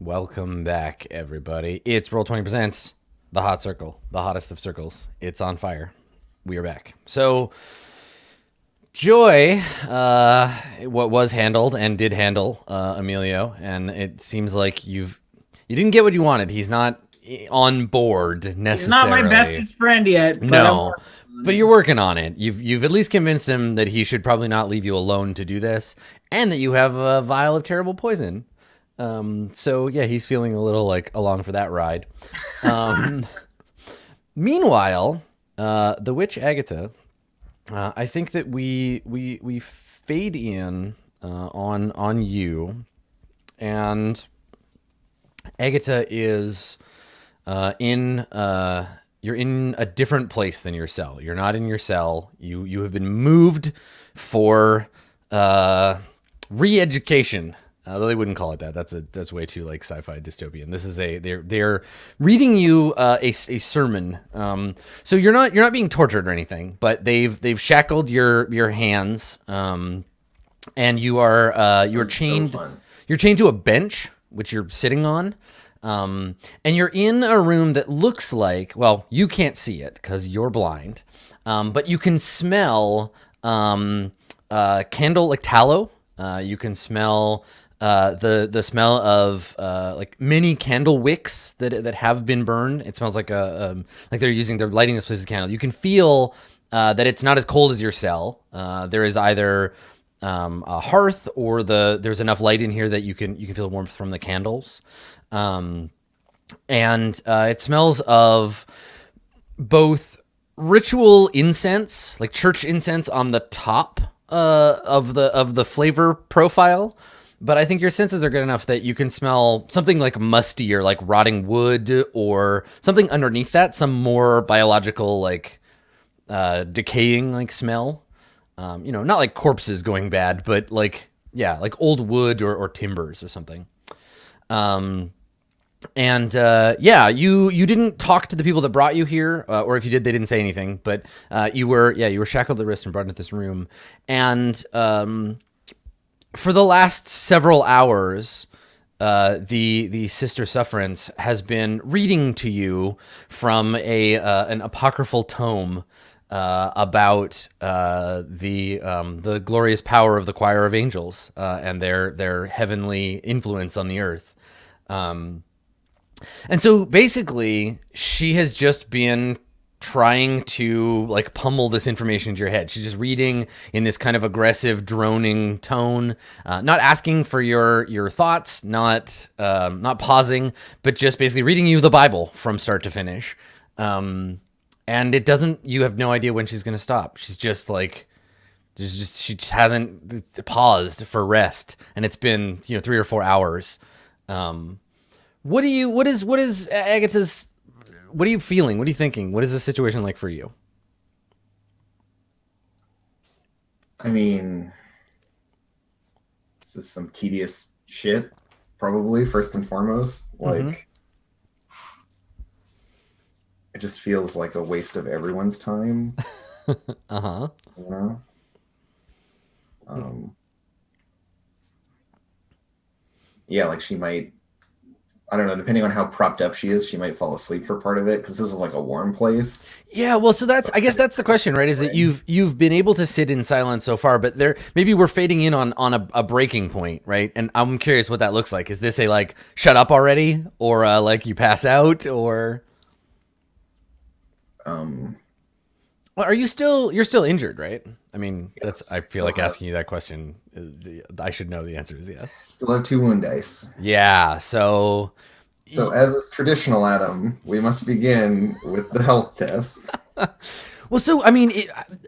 Welcome back, everybody. It's Roll20 Presents The Hot Circle, the hottest of circles. It's on fire. We are back. So, Joy, what was handled and did handle Emilio, and it seems like you didn't get what you wanted. He's not on board He's not my necessarily. bestest friend yet, but I'm No, working on but it. you're working on it. You've at least convinced him that he should probably not leave you alone to do this, and that you have a vial of terrible poison. So yeah, he's feeling a little like along for that ride. Um, Meanwhile, the witch Agatha, I think that we fade in on you, and Agatha is in you're in a different place than your cell. You're not in your cell. You have been moved for re-education. Though they wouldn't call it that. That's way too like sci-fi dystopian. This is they're reading you a sermon. So you're not being tortured or anything, but they've shackled your hands. And you're Sounds so chained. fun. You're chained to a bench, which you're sitting on. And you're in a room that looks like, well, you can't see it because you're blind, but you can smell candle like tallow. You can smell the smell of like many candle wicks that have been burned. It smells like like they're lighting this place with candle. You can feel that it's not as cold as your cell. There is either a hearth or there's enough light in here that you can feel the warmth from the candles. Um, and it smells of both ritual incense, like church incense, on the top of the flavor profile. But I think your senses are good enough that you can smell something like musty or like rotting wood or something underneath that, some more biological like decaying like smell. Not like corpses going bad, but like yeah, like old wood or timbers or something. Um, and yeah, you didn't talk to the people that brought you here, or if you did, they didn't say anything. But you were shackled at wrist and brought into this room, and for the last several hours, the Sister Sufferance has been reading to you from a an apocryphal tome about the glorious power of the choir of angels and their heavenly influence on the earth. And so basically, she has just been trying to like pummel this information into your head. She's just reading in this kind of aggressive, droning tone, not asking for your thoughts, not pausing, but just basically reading you the Bible from start to finish. And it doesn't. You have no idea when she's going to stop. She's just like. She just hasn't paused for rest, and it's been 3 or 4 hours. Um, what is Agatha's? What are you feeling? What are you thinking? What is the situation like for you? I mean, this is some tedious shit, probably, first and foremost. Mm-hmm. Like, it just feels like a waste of everyone's time, Uh-huh. you know? Um, yeah, like she might, I don't know, depending on how propped up she is, she might fall asleep for part of it because this is like a warm place. Yeah, well, so I guess that's the question, right? Is that Right. you've been able to sit in silence so far, but there maybe we're fading in on a breaking point, right? And I'm curious what that looks like. Is this a like shut up already, or like you pass out, or Um, well, you're still injured, right? I mean, that's yes, I feel like asking you that question. I should know the answer is yes. still have two wound dice. Yeah. So So, as is traditional, Adam, we must begin with the health test. well, so I mean,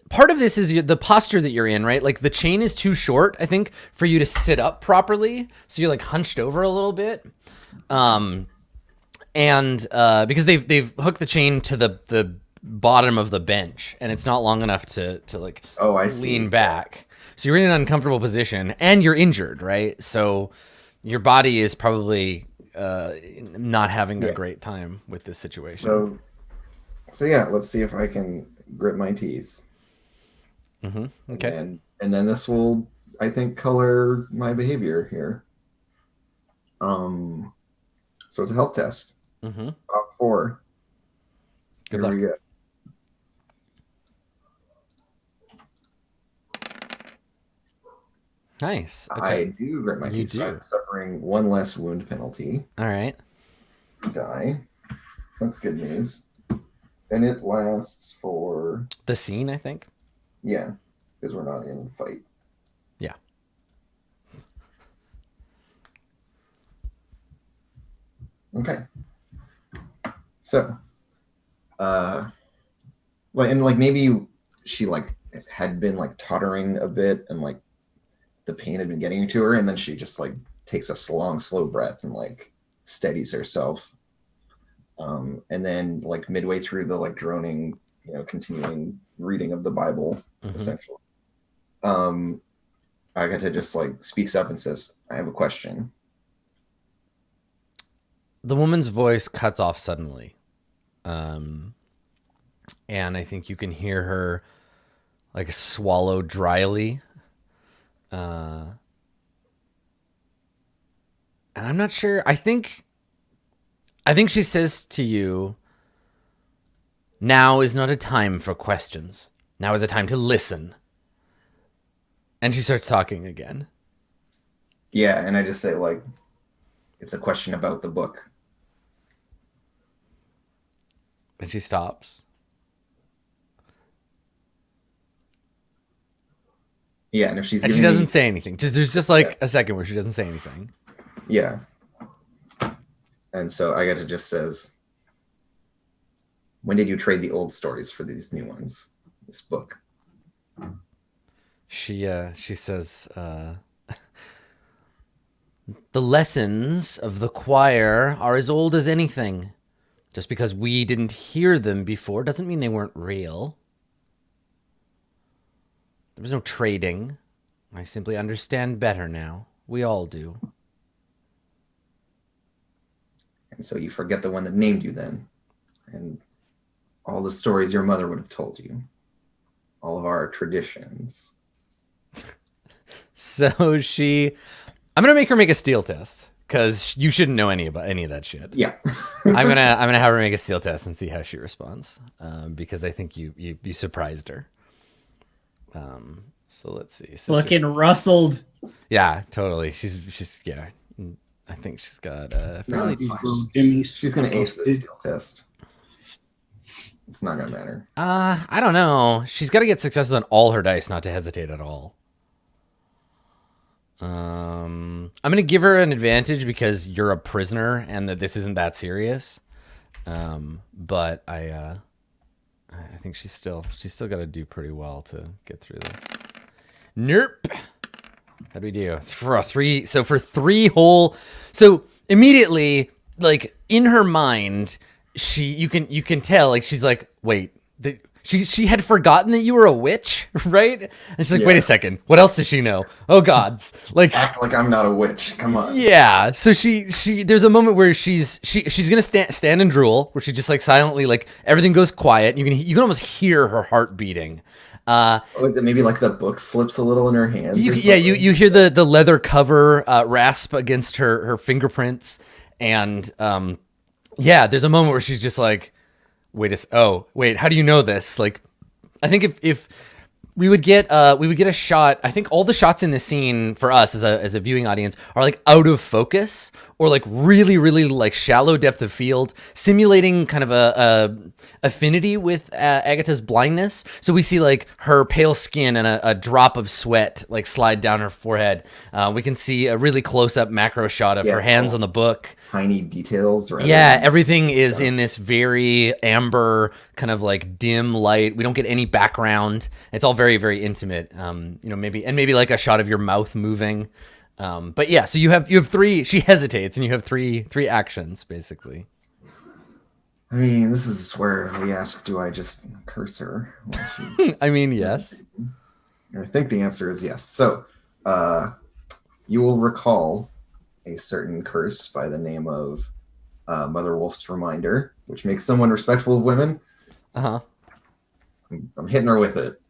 part of this is the posture that you're in, right? Like the chain is too short, I think, for you to sit up properly. So you're like hunched over a little bit, um, and because they've hooked the chain to the bottom of the bench, and it's not long enough to like Oh, I lean see. Yeah. back. So you're in an uncomfortable position, and you're injured, right? So your body is probably not having a Yeah. great time with this situation. So, so yeah, let's see if I can grit my teeth. Okay. And then this will, I think, color my behavior here. Um So it's a health test. Mm-hmm. Top four. Good Here we luck. go. Nice. Okay. I do grit my You teeth, so I'm do. suffering one less wound penalty. All right. Die. So that's good news. And it lasts for, The scene, I think. yeah, because we're not in fight. Yeah. Okay. So, like, and like maybe she like had been like tottering a bit, and like the pain had been getting to her, and then she just like takes a long, slow breath and like steadies herself. And then like midway through the like droning, continuing reading of the Bible, Mm-hmm. essentially, um, Agatha just like speaks up and says, "I have a question." The woman's voice cuts off suddenly. Um, and I think you can hear her like swallow dryly. Uh, and I'm not sure. I think she says to you, "Now is not a time for questions. Now is a time to listen." And she starts talking again. Yeah, and I just say like, "It's a question about the book." And she stops. Yeah, and if she's And she giving doesn't me, say anything. There's just yeah, like a second where she doesn't say anything. yeah, and so Agatha just says, "When did you trade the old stories for these new ones? This book?" She says, "The lessons of the choir are as old as anything. Just because we didn't hear them before doesn't mean they weren't real. There was no trading. I simply understand better now. We all do." And so you forget the one that named you then, and all the stories your mother would have told you, all of our traditions. So I'm gonna make her make a steel test because you shouldn't know any of that shit. Yeah. I'm gonna have her make a steel test and see how she responds, because I think you surprised her. So let's see. Fucking rustled. Yeah, totally. She's yeah. I think she's got a No, fairly. it's fine. Jimmy. She's going to ace this steel test. It's not going to matter. I don't know. She's got to get successes on all her dice not to hesitate at all. I'm gonna give her an advantage because you're a prisoner and that this isn't that serious. But I think she's still got to do pretty well to get through this. Nerp. How do we do? For three. So for three whole. So immediately, like in her mind, you can tell like she's like, wait. She had forgotten that you were a witch, right? And she's like, Yeah. wait a second. What else does she know? Oh gods. Like Act like I'm not a witch. Come on. yeah. So she there's a moment where she's gonna stand and drool, where she just like silently like everything goes quiet. You can almost hear her heart beating. Oh, is it maybe like the book slips a little in her hands? You hear the leather cover rasp against her fingerprints, and yeah, there's a moment where she's just like, wait, how do you know this? Like, I think if we would get a shot. I think all the shots in this scene for us as a viewing audience are like out of focus or like really like shallow depth of field, simulating kind of a affinity with Agatha's blindness. So we see like her pale skin and a drop of sweat like slide down her forehead. We can see a really close up macro shot of her hands on the book. Tiny details. Yeah, everything is in this very amber kind of like dim light. We don't get any background. It's all very intimate. Maybe like a shot of your mouth moving. But yeah, so you have three. She hesitates, and you have three actions basically. I mean, this is where we ask, do I just curse her? I mean, yes. I think the answer is yes. So, you will recall a certain curse by the name of Mother Wolf's Reminder, which makes someone respectful of women. Uh-huh. I'm hitting her with it.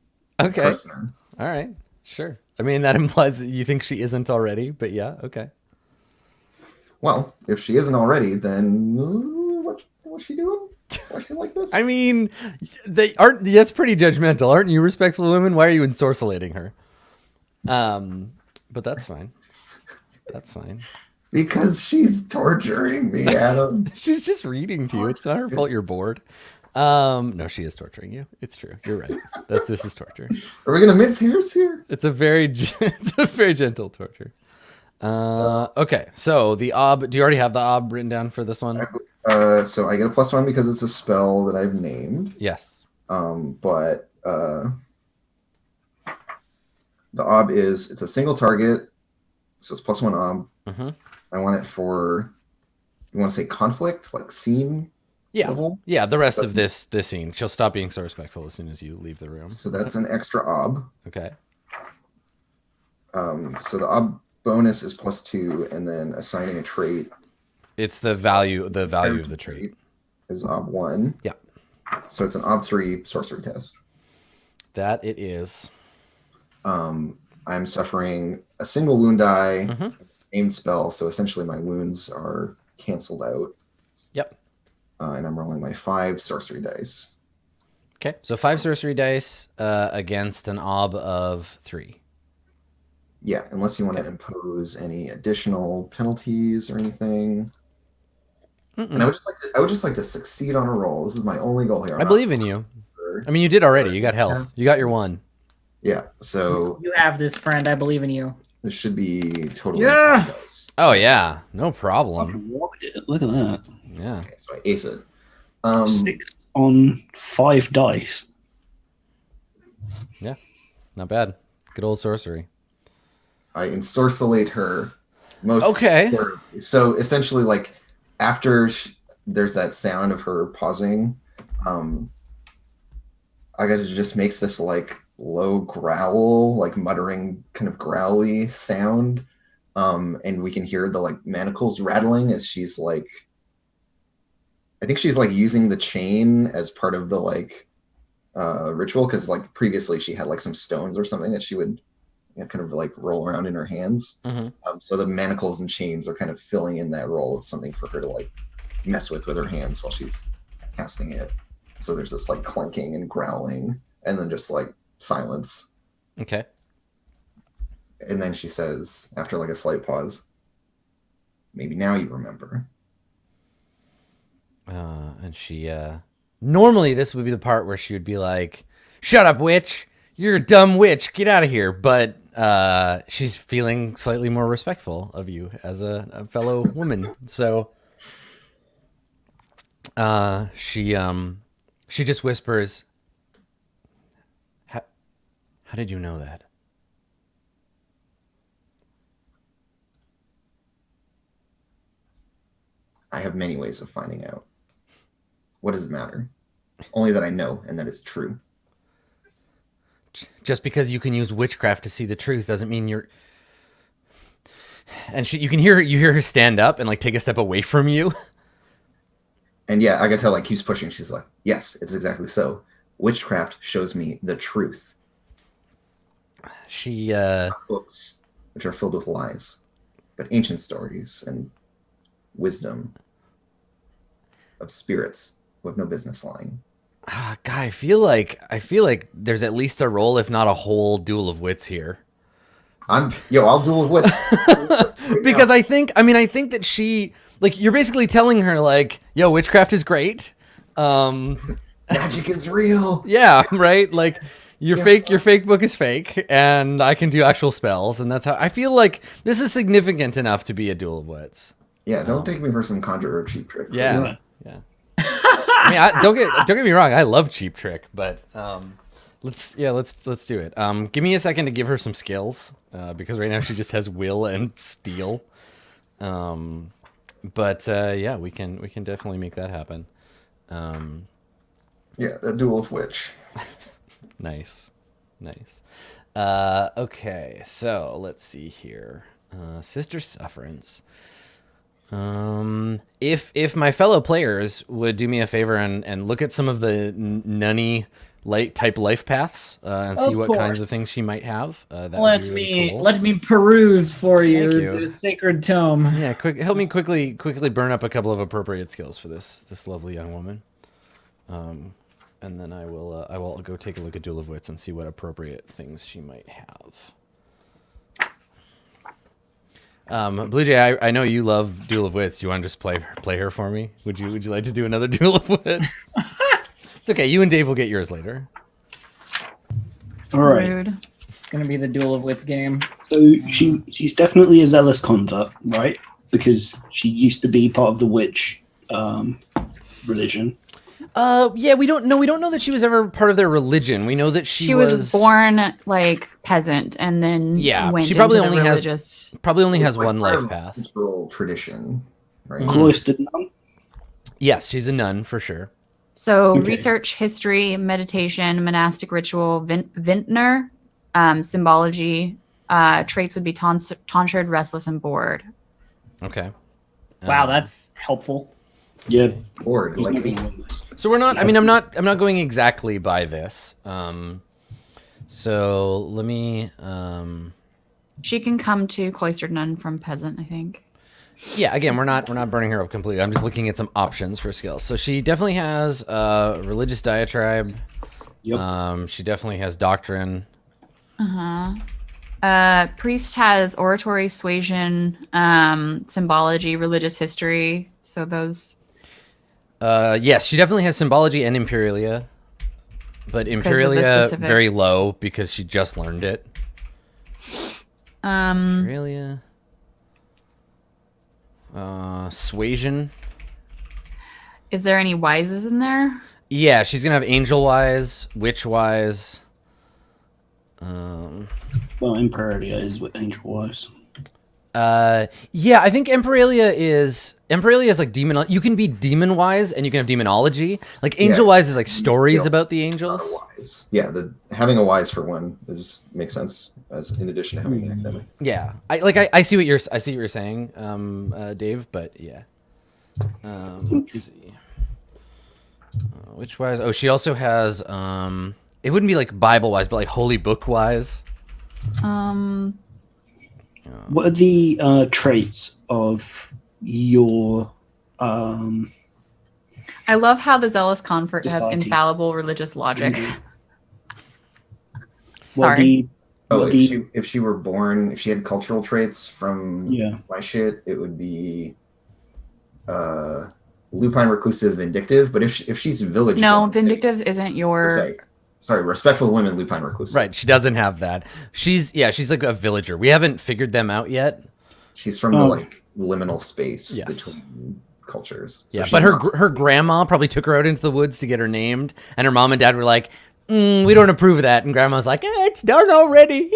Okay. All right. Sure. I mean, that implies that you think she isn't already, but yeah, okay. Well, if she isn't already, then what's she doing? Why is she like I this? mean, they aren't. That's pretty judgmental, aren't you? Respectful of women. Why are you ensorcellating her? Um, but that's fine. That's fine. Because she's torturing me, Adam. She's just reading to you. It's not her fault you're bored. No, she is torturing you. It's true. You're right. This is torture. Are we gonna mince hairs here? It's a very it's a very gentle torture. Okay. So the ob. Do you already have the ob written down for this one? So I get a +1 because it's a spell that I've named. Yes. But the ob is it's a single target, so it's +1 ob. Mm-hmm. I want it for you want to say conflict, like scene Yeah. level. Yeah. The rest That's of this scene, she'll stop being so respectful as soon as you leave the room. So that's an extra ob. Okay. So the ob bonus is +2, and then assigning a trait. It's the value of the trait. Is ob1. Yeah. So it's an ob3 sorcery test. That it is. I'm suffering a single wound die, Mm-hmm. aimed spell, so essentially my wounds are canceled out. Yep. And I'm rolling my 5 sorcery dice. Okay. So 5 sorcery dice against an ob of 3. Yeah, unless you want to impose any additional penalties or anything. Mm-mm. And I would just like to succeed on a roll. This is my only goal here. I believe in you. I mean, you did already. You got health. You got your 1. Yeah, so You have this, friend. I believe in you. this should be totally Yeah. fine dice. Oh yeah, no problem. Look at that. Yeah. Okay, so I ace it. 6 on 5 dice. Not bad. Good old sorcery. I ensorcellate her most Okay. thoroughly. So essentially, like after there's that sound of her pausing, Agata just makes this like low growl, like muttering kind of growly sound. And we can hear the like manacles rattling as she's like, I think she's like using the chain as part of the like ritual, because like previously she had like some stones or something that she would kind of like roll around in her hands. Mm-hmm. So the manacles and chains are kind of filling in that role of something for her to like mess with her hands while she's casting it. So there's this like clanking and growling, and then just like silence. Okay. And then she says, after like a slight pause, maybe now you remember. And she normally this would be the part where she would be like, "Shut up, witch! You're a dumb witch. Get out of here." But she's feeling slightly more respectful of you as a fellow woman. So she just whispers, How did you know that?" I have many ways of finding out. What does it matter? Only that I know and that it's true. Just because you can use witchcraft to see the truth doesn't mean you're. And you hear her stand up and like take a step away from you. And yeah, Agatha like keeps pushing. She's like, yes, it's exactly so. Witchcraft shows me the truth. She Books which are filled with lies, but ancient stories and wisdom of spirits who have no business lying. God, I feel like there's at least a roll, if not a whole duel of wits here. I'll duel with wits. Because I think that she, like, you're basically telling her like, yo, witchcraft is great. Magic is real. Yeah, right? Like your fake book is fake, and I can do actual spells, and that's how I feel like this is significant enough to be a duel of wits. Yeah, don't take me for some conjurer cheap tricks. Yeah. Yeah. I mean, don't get me wrong, I love Cheap Trick, but let's do it. Give me a second to give her some skills, because right now she just has will and steal. But yeah, we can definitely make that happen. Yeah, a duel of witch. Nice. Okay, so let's see here. Sister Sufferance. If my fellow players would do me a favor and look at some of the nunny type life paths and see Of what course. kinds of things she might have. That would be really cool. Let me peruse for you, Thank you. the sacred tome. Yeah, help me quickly burn up a couple of appropriate skills for this lovely young woman. And then I will go take a look at Duel of Wits and see what appropriate things she might have. Blue Jay, I know you love Duel of Wits. Do you want to just play her for me? Would you like to do another Duel of Wits? It's okay. You and Dave will get yours later. All right. Rude. It's gonna be the Duel of Wits game. So she's definitely a zealous convert, right? Because she used to be part of the witch religion. Yeah, we don't know that she was ever part of their religion. We know that She was born like peasant and then went she probably into the only religious... has one part life of path. Cultural tradition, right? Cloistered nun. Yes, she's a nun for sure. So Okay. research, history, meditation, monastic ritual, vintner, symbology, traits would be tonsured, restless, and bored. Okay. Wow, that's helpful. Yeah. Bored, like me. So we're not. I mean, I'm not going exactly by this. So let me. She can come to cloistered nun from peasant, I think. Yeah. Again, we're not burning her up completely. I'm just looking at some options for skills. So she definitely has religious diatribe. Yep. She definitely has doctrine. Priest has oratory, suasion, symbology, religious history. So those. Yes, she definitely has symbology and imperialia, but imperialia specific- very low because she just learned it. Um, Imperialia. Suasion. is there any wises in there? Yeah, she's gonna have angel wise, witch wise. Well, Imperaria is with Angel Wise. Yeah, I think Imperalia is like demon. You can be demon wise and you can have demonology. Like angel wise is like stories about the angels. Wise. Yeah, having a wise for one makes sense as in addition to having an academic. Yeah, I see what you're saying, Dave. But yeah, let's see. Which wise? Oh, she also has. It wouldn't be like Bible wise, but like holy book wise. What are the traits of your I love how the zealous convert has Society. infallible religious logic. what are Sorry. If she were born, if she had cultural traits from Yeah. my shit, it would be lupine, reclusive, vindictive. But if she's village, No, focused, vindictive isn't your. sorry, respectful women, lupine, reclusive. Right, she doesn't have that. She's like a villager. We haven't figured them out yet. She's from the like liminal space Yes. between cultures. So Yeah, she's but not- her grandma probably took her out into the woods to get her named, and her mom and dad were like, "We don't approve of that," and grandma's like, "It's done already."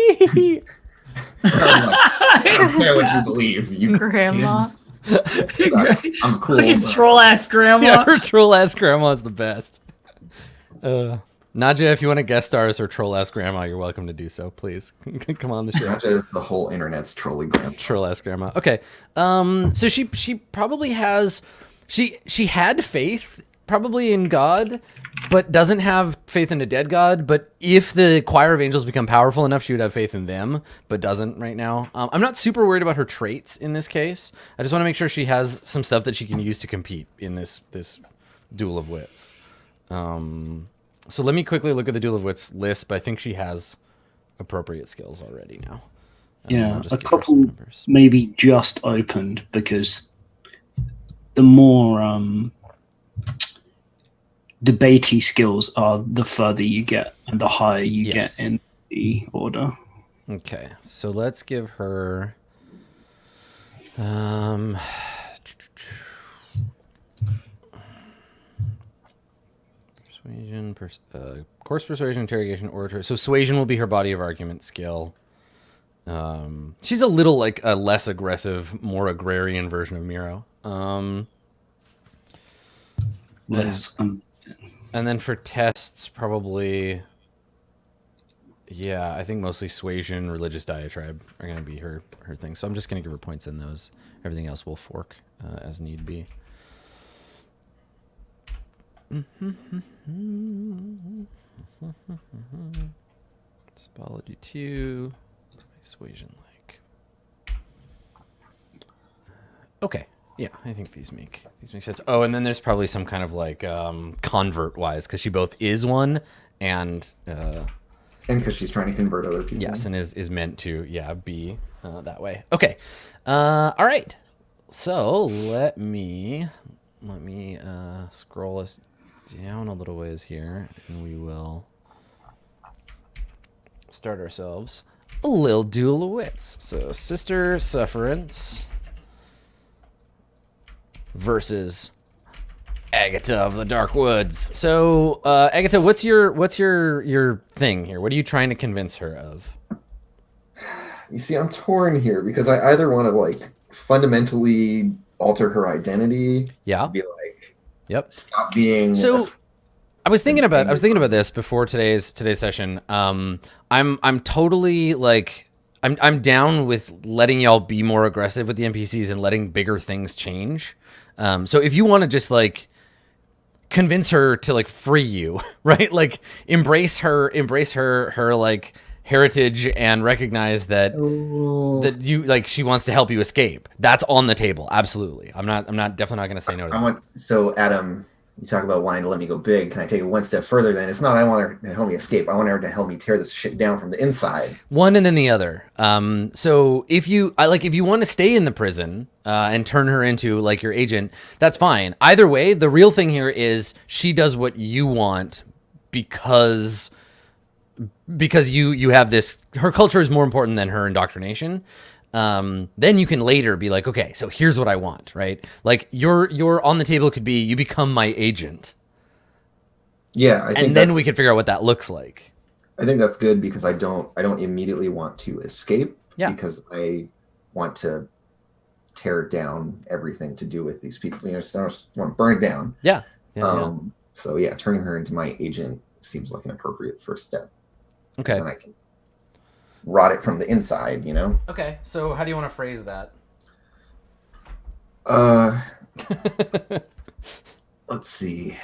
I don't care what you believe, you Grandma. kids. I'm cool. Fucking but- troll ass grandma. Yeah, her troll ass grandma is the best. Naja, if you want to guest star as her troll ass grandma, you're welcome to do so. Please come on the show. Not just the whole internet's trolling grandma. Troll ass grandma. Okay. So she probably has she had faith probably in God, but doesn't have faith in a dead God. But if the choir of angels become powerful enough, she would have faith in them, but doesn't right now. I'm not super worried about her traits in this case. I just want to make sure she has some stuff that she can use to compete in this Duel of Wits. So let me quickly look at the Duel of Wits list, but I think she has appropriate skills already now. Yeah, I'll just a give her some couple numbers. maybe just opened because the more debatey skills are, the further you get and the higher you Yes. get in the order. Okay, so let's give her. Persuasion, course persuasion, interrogation, oratory. So suasion will be her body of argument skill. She's a little like a less aggressive, more agrarian version of Miro. Less, And then for tests, probably, yeah, I think mostly suasion, religious diatribe are going to be her thing. So I'm just going to give her points in those. Everything else will fork as need be. Symbology 2. Persuasion like. Okay. Yeah, I think these make sense. Oh, and then there's probably some kind of like convert wise, because she both is one and because she's trying to convert other people. yes, and is meant to be that way. Okay. All right. So let me scroll us down a little ways here, and we will start ourselves a little duel of wits. So Sister Sufferance versus Agatha of the Dark Woods. So Agatha, what's your thing here? What are you trying to convince her of? You see, I'm torn here because I either want to like fundamentally alter her identity. Yeah. Be like, Yep. stop being. So I was thinking about this before today's session. I'm totally like I'm down with letting y'all be more aggressive with the NPCs and letting bigger things change. So if you want to just like convince her to like free you, right? Like embrace her like heritage and recognize that you like she wants to help you escape. That's on the table. Absolutely. I'm definitely not going to say no to that. So Adam, you talk about wanting to let me go big. Can I take it one step further? Then it's not I want her to help me escape. I want her to help me tear this shit down from the inside. One and then the other. So if you want to stay in the prison and turn her into like your agent, that's fine. Either way, the real thing here is she does what you want because you have this. Her culture is more important than her indoctrination. Then you can later be like, okay, so here's what I want, right? Like your on the table could be you become my agent. Yeah, I think and then we can figure out what that looks like. I think that's good because I don't immediately want to escape. Yeah. Because I want to tear down everything to do with these people. You know, I just want to burn it down. Yeah. So yeah, turning her into my agent seems like an appropriate first step. Okay. Then I can rot it from the inside, you know? Okay. So how do you want to phrase that? Let's see.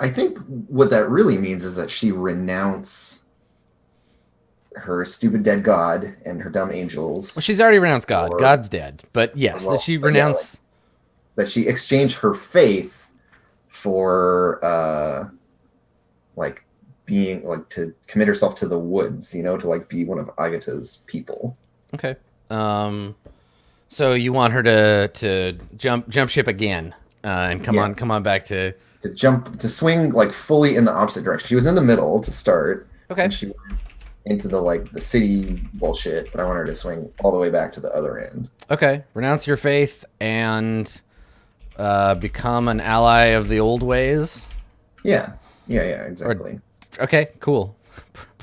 I think what that really means is that she renounce her stupid dead god and her dumb angels. Well, she's already renounced God. God's dead. But yes, that she renounced. That she exchanged her faith for like being like to commit herself to the woods, you know, to like be one of Agatha's people. Okay. So you want her to jump ship again and come on back to swing like fully in the opposite direction. She was in the middle to start. Okay. And she went into the city bullshit, but I want her to swing all the way back to the other end. Okay. Renounce your faith and become an ally of the old ways. Yeah, exactly. Okay, cool.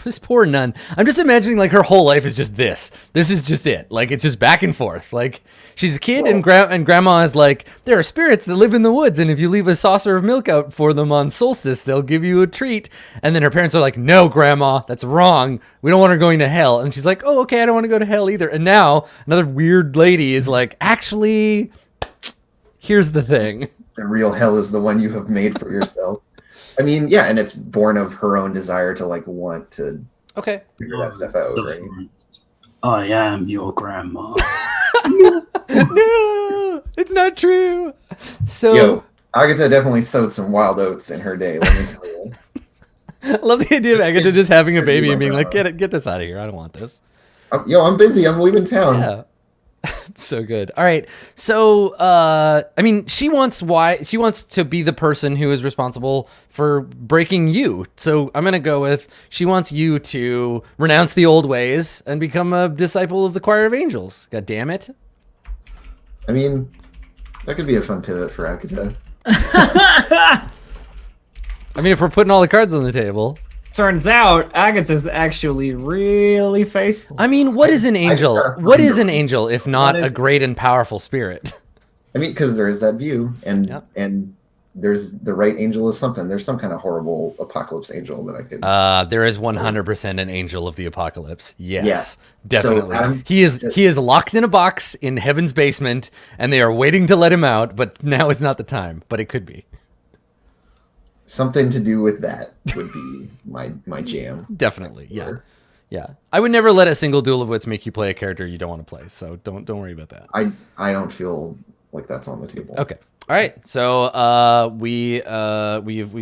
This poor nun. I'm just imagining like her whole life is just this. This is just it. Like it's just back and forth. Like she's a kid and grandma is like, there are spirits that live in the woods, and if you leave a saucer of milk out for them on solstice, they'll give you a treat. And then her parents are like, no, grandma, that's wrong. We don't want her going to hell. And she's like, oh, okay, I don't want to go to hell either. And now another weird lady is like, actually, here's the thing. The real hell is the one you have made for yourself. I mean, yeah, and it's born of her own desire to like want to figure that stuff out, right? I am your grandma. No, it's not true. So, yo, Agatha definitely sowed some wild oats in her day. Let me tell you. I love the idea of Agatha just having a baby and being like, get this out of here. I don't want this. I'm busy. I'm leaving town. Yeah. It's so good. All right. So, I mean, she wants to be the person who is responsible for breaking you. So I'm going to go with, she wants you to renounce the old ways and become a disciple of the choir of angels. God damn it. I mean, that could be a fun pivot for Agatha. I mean, if we're putting all the cards on the table. Turns out Agatha's actually really faithful. I mean, what is an angel? What is an angel if not a great and powerful spirit? I mean, because there is that view, and there's the right angel is something. There's some kind of horrible apocalypse angel that I could. There is 100% an angel of the apocalypse. Yes, Yeah. definitely. So, Adam, he is locked in a box in Heaven's basement, and they are waiting to let him out. But now is not the time. But it could be something to do with that would be my jam. definitely. Yeah, yeah. I would never let a single Duel of Wits make you play a character you don't want to play. So don't worry about that. I don't feel like that's on the table. Okay. All right. So we've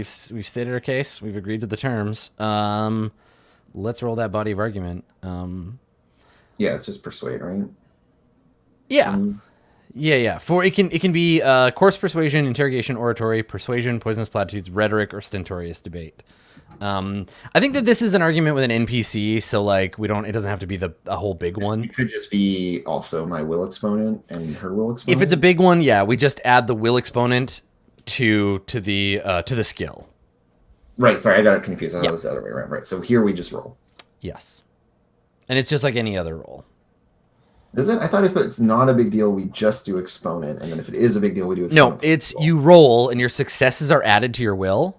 stated our case. We've agreed to the terms. Let's roll that body of argument. Yeah, it's just persuade, right? Yeah. Yeah. For it can be coarse persuasion, interrogation, oratory, persuasion, poisonous platitudes, rhetoric, or stentorious debate. I think that this is an argument with an NPC, so like it doesn't have to be a whole big one. It could just be also my will exponent and her will exponent. If it's a big one, yeah, we just add the will exponent to the skill. Right, sorry, I got it confused. I thought it was the other way around. Right, so here we just roll. Yes. And it's just like any other roll. Is it? I thought if it's not a big deal, we just do exponent, and then if it is a big deal, we do exponent. No, it's you roll and your successes are added to your will.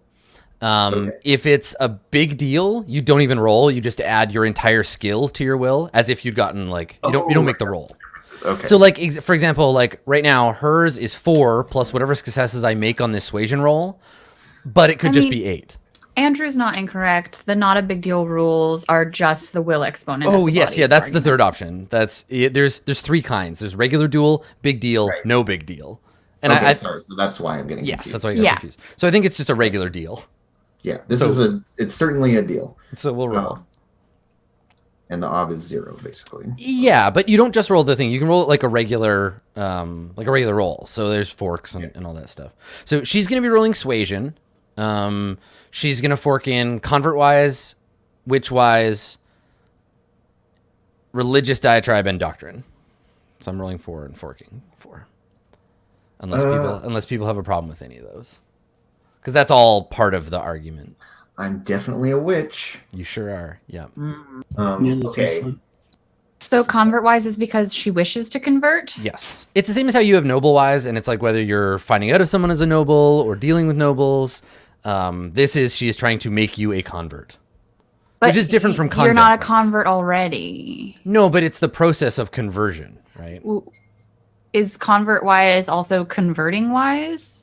Okay. If it's a big deal, you don't even roll. You just add your entire skill to your will, as if you'd gotten like you don't make the roll. Okay. So like for example, like right now, hers is 4 plus whatever successes I make on this suasion roll, but it could be 8. Andrew's not incorrect. The not a big deal rules are just the will exponent. Oh yes, yeah, that's the third option. There's 3 kinds. There's regular duel, big deal, Right. no big deal. And okay, sorry, so that's why I'm getting yes, confused. that's why you got confused. So I think it's just a regular deal. Yeah, it's certainly a deal. So we'll roll. And the ob is 0, basically. Yeah, but you don't just roll the thing. You can roll it like a regular roll. So there's forks and all that stuff. So she's gonna be rolling suasion. She's gonna fork in convert wise, witch wise, religious diatribe, and doctrine. So I'm rolling 4 and forking 4. Unless people have a problem with any of those. Because that's all part of the argument. I'm definitely a witch. You sure are. Yeah. Yeah, that's Okay. fine. So convert wise is because she wishes to convert. Yes. It's the same as how you have noble wise, and it's like whether you're finding out if someone is a noble or dealing with nobles. She is trying to make you a convert. Which is different from You're not a convent wise. convert already. No, but it's the process of conversion, right? Is convert wise also converting wise?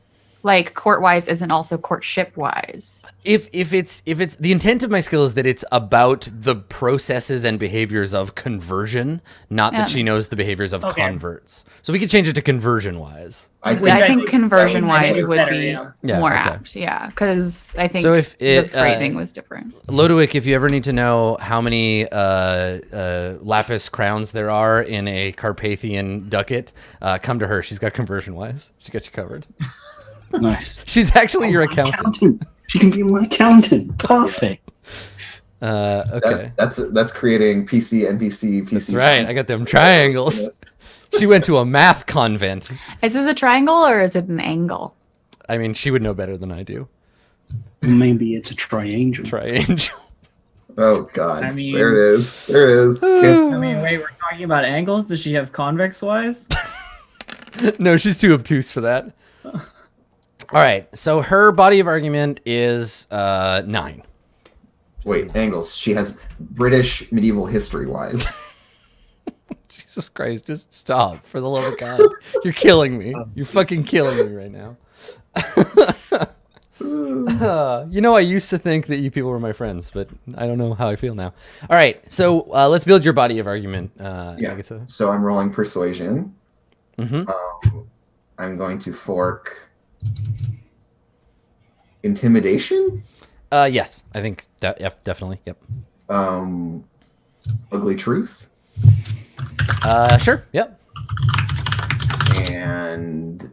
Like court wise isn't also courtship wise. If it's the intent of my skill is that it's about the processes and behaviors of conversion, not that she knows the behaviors of converts. So we could change it to conversion wise. I think conversion wise would better, be Yeah, more okay. apt. Yeah, because I think So if the it, phrasing was different. Lodowick, if you ever need to know how many lapis crowns there are in a Carpathian ducat, come to her. She's got conversion wise. She got you covered. Nice. She's actually your accountant. She can be my accountant. Perfect. Okay. That's creating PC, NPC, PC. That's right. I got them triangles. She went to a math convent. Is this a triangle or is it an angle? I mean, she would know better than I do. Maybe it's a triangle. Triangle. Oh God! I mean- there it is. There it is. I mean, wait, we're talking about angles. Does she have convex wise? No, she's too obtuse for that. All right. So her body of argument is 9. Wait, angles. She has British medieval history wise. Jesus Christ, just stop. For the love of God. You're killing me. You're fucking killing me right now. I used to think that you people were my friends, but I don't know how I feel now. All right, so let's build your body of argument. Yeah. Agatha. So I'm rolling persuasion. Mm-hmm. I'm going to fork intimidation. Yes, I think definitely. Yep. Ugly truth. Sure. Yep. And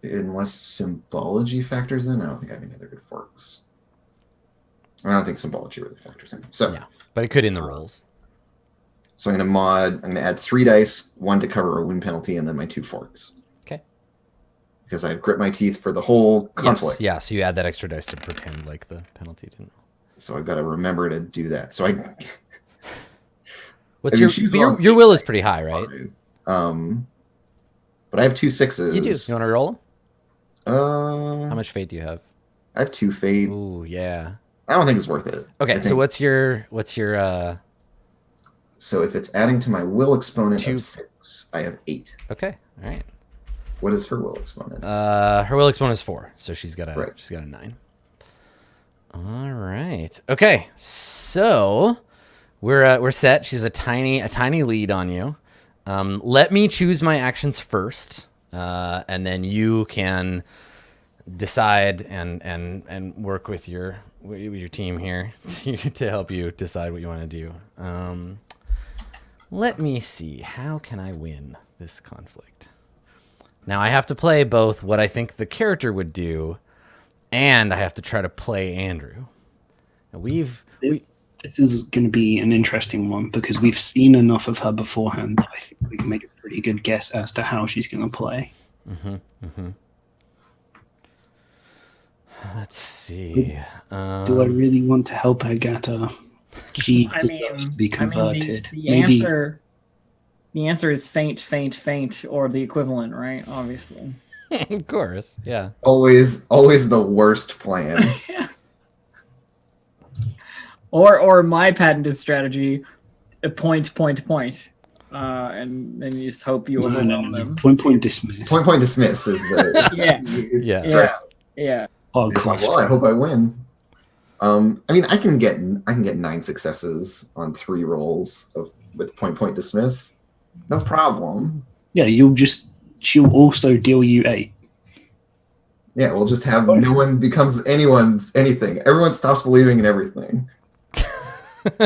unless symbology factors in, I don't think I have any other good forks. I don't think symbology really factors in. So Yeah, but it could in the rolls. So I'm gonna add 3 dice, 1 to cover a wound penalty, and then my 2 forks. Okay. Because I grit my teeth for the whole conflict. Yes, yeah, so you add that extra dice to pretend like the penalty didn't roll. So I've got to remember to do that. So What's your will is pretty high, right? But I have 2 6s. You do. You want to roll? How How much fate do you have? I have 2 fate. Ooh, yeah. I don't think it's worth it. Okay, I so think- what's your So if it's adding to my will exponent 2. of 6, I have 8. Okay, all right. What is her will exponent? Her will exponent is 4, so she's got a Right. 9. All right. Okay, so we're set. She's a tiny lead on you. Let me choose my actions first, and then you can decide and work with your team here to help you decide what you want to do. Let me see. How can I win this conflict? Now I have to play both what I think the character would do, and I have to try to play Andrew. Now This is going to be an interesting one because we've seen enough of her beforehand that I think we can make a pretty good guess as to how she's going to play. Let's see. Do I really want to help Agatha? She I deserves mean, to be converted. the Maybe answer is faint, or the equivalent, right? Obviously. Of course, yeah. Always the worst plan. Or my patented strategy, a point, and then you just hope you overwhelm them. Point dismiss. Point dismiss is the Yeah, Yeah. strat. yeah. Hard It's like, class. well, I hope I win. I mean, I can get 9 successes on 3 rolls with point dismiss, no problem. Yeah, she'll also deal you 8. Yeah, we'll just have no one becomes anything. Everyone stops believing in everything.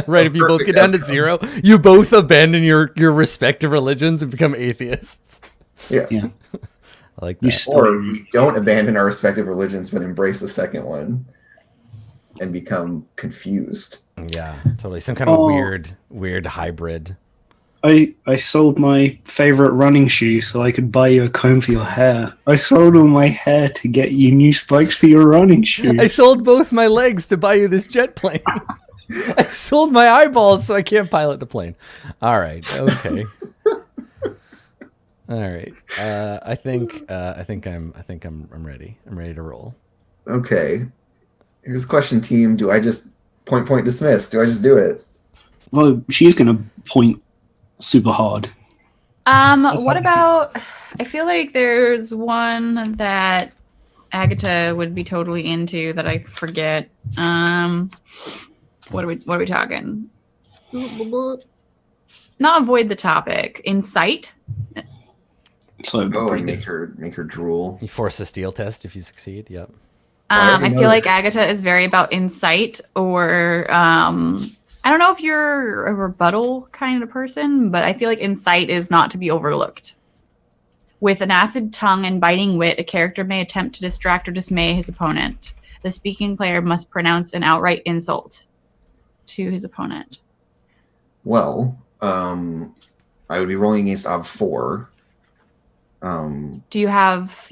Right, if you both get Perfect down to outcome. 0, you both abandon your respective religions and become atheists. Yeah. Yeah. I like You that. still Or we don't abandon our respective religions but embrace the second one and become confused. Yeah, totally. Some kind of Oh. weird hybrid. I sold my favorite running shoe so I could buy you a comb for your hair. I sold all my hair to get you new spikes for your running shoes. I sold both my legs to buy you this jet plane. I sold my eyeballs so I can't pilot the plane. All right. Okay. All right. I think I'm ready. I'm ready to roll. Okay. Here's a question, team. Do I just point dismiss? Do I just do it? Well, she's going to point super hard. What about? I feel like there's one that Agatha would be totally into that I forget. What are we talking? Not avoid the topic. Insight. So Oh, pretty and good. make her drool. You force a steel test if you succeed. Yep. I already I know feel that. like Agatha is very about insight, or I don't know if you're a rebuttal kind of person, but I feel like insight is not to be overlooked. With an acid tongue and biting wit, a character may attempt to distract or dismay his opponent. The speaking player must pronounce an outright insult to his opponent. Well, I would be rolling against Ob 4. Do you have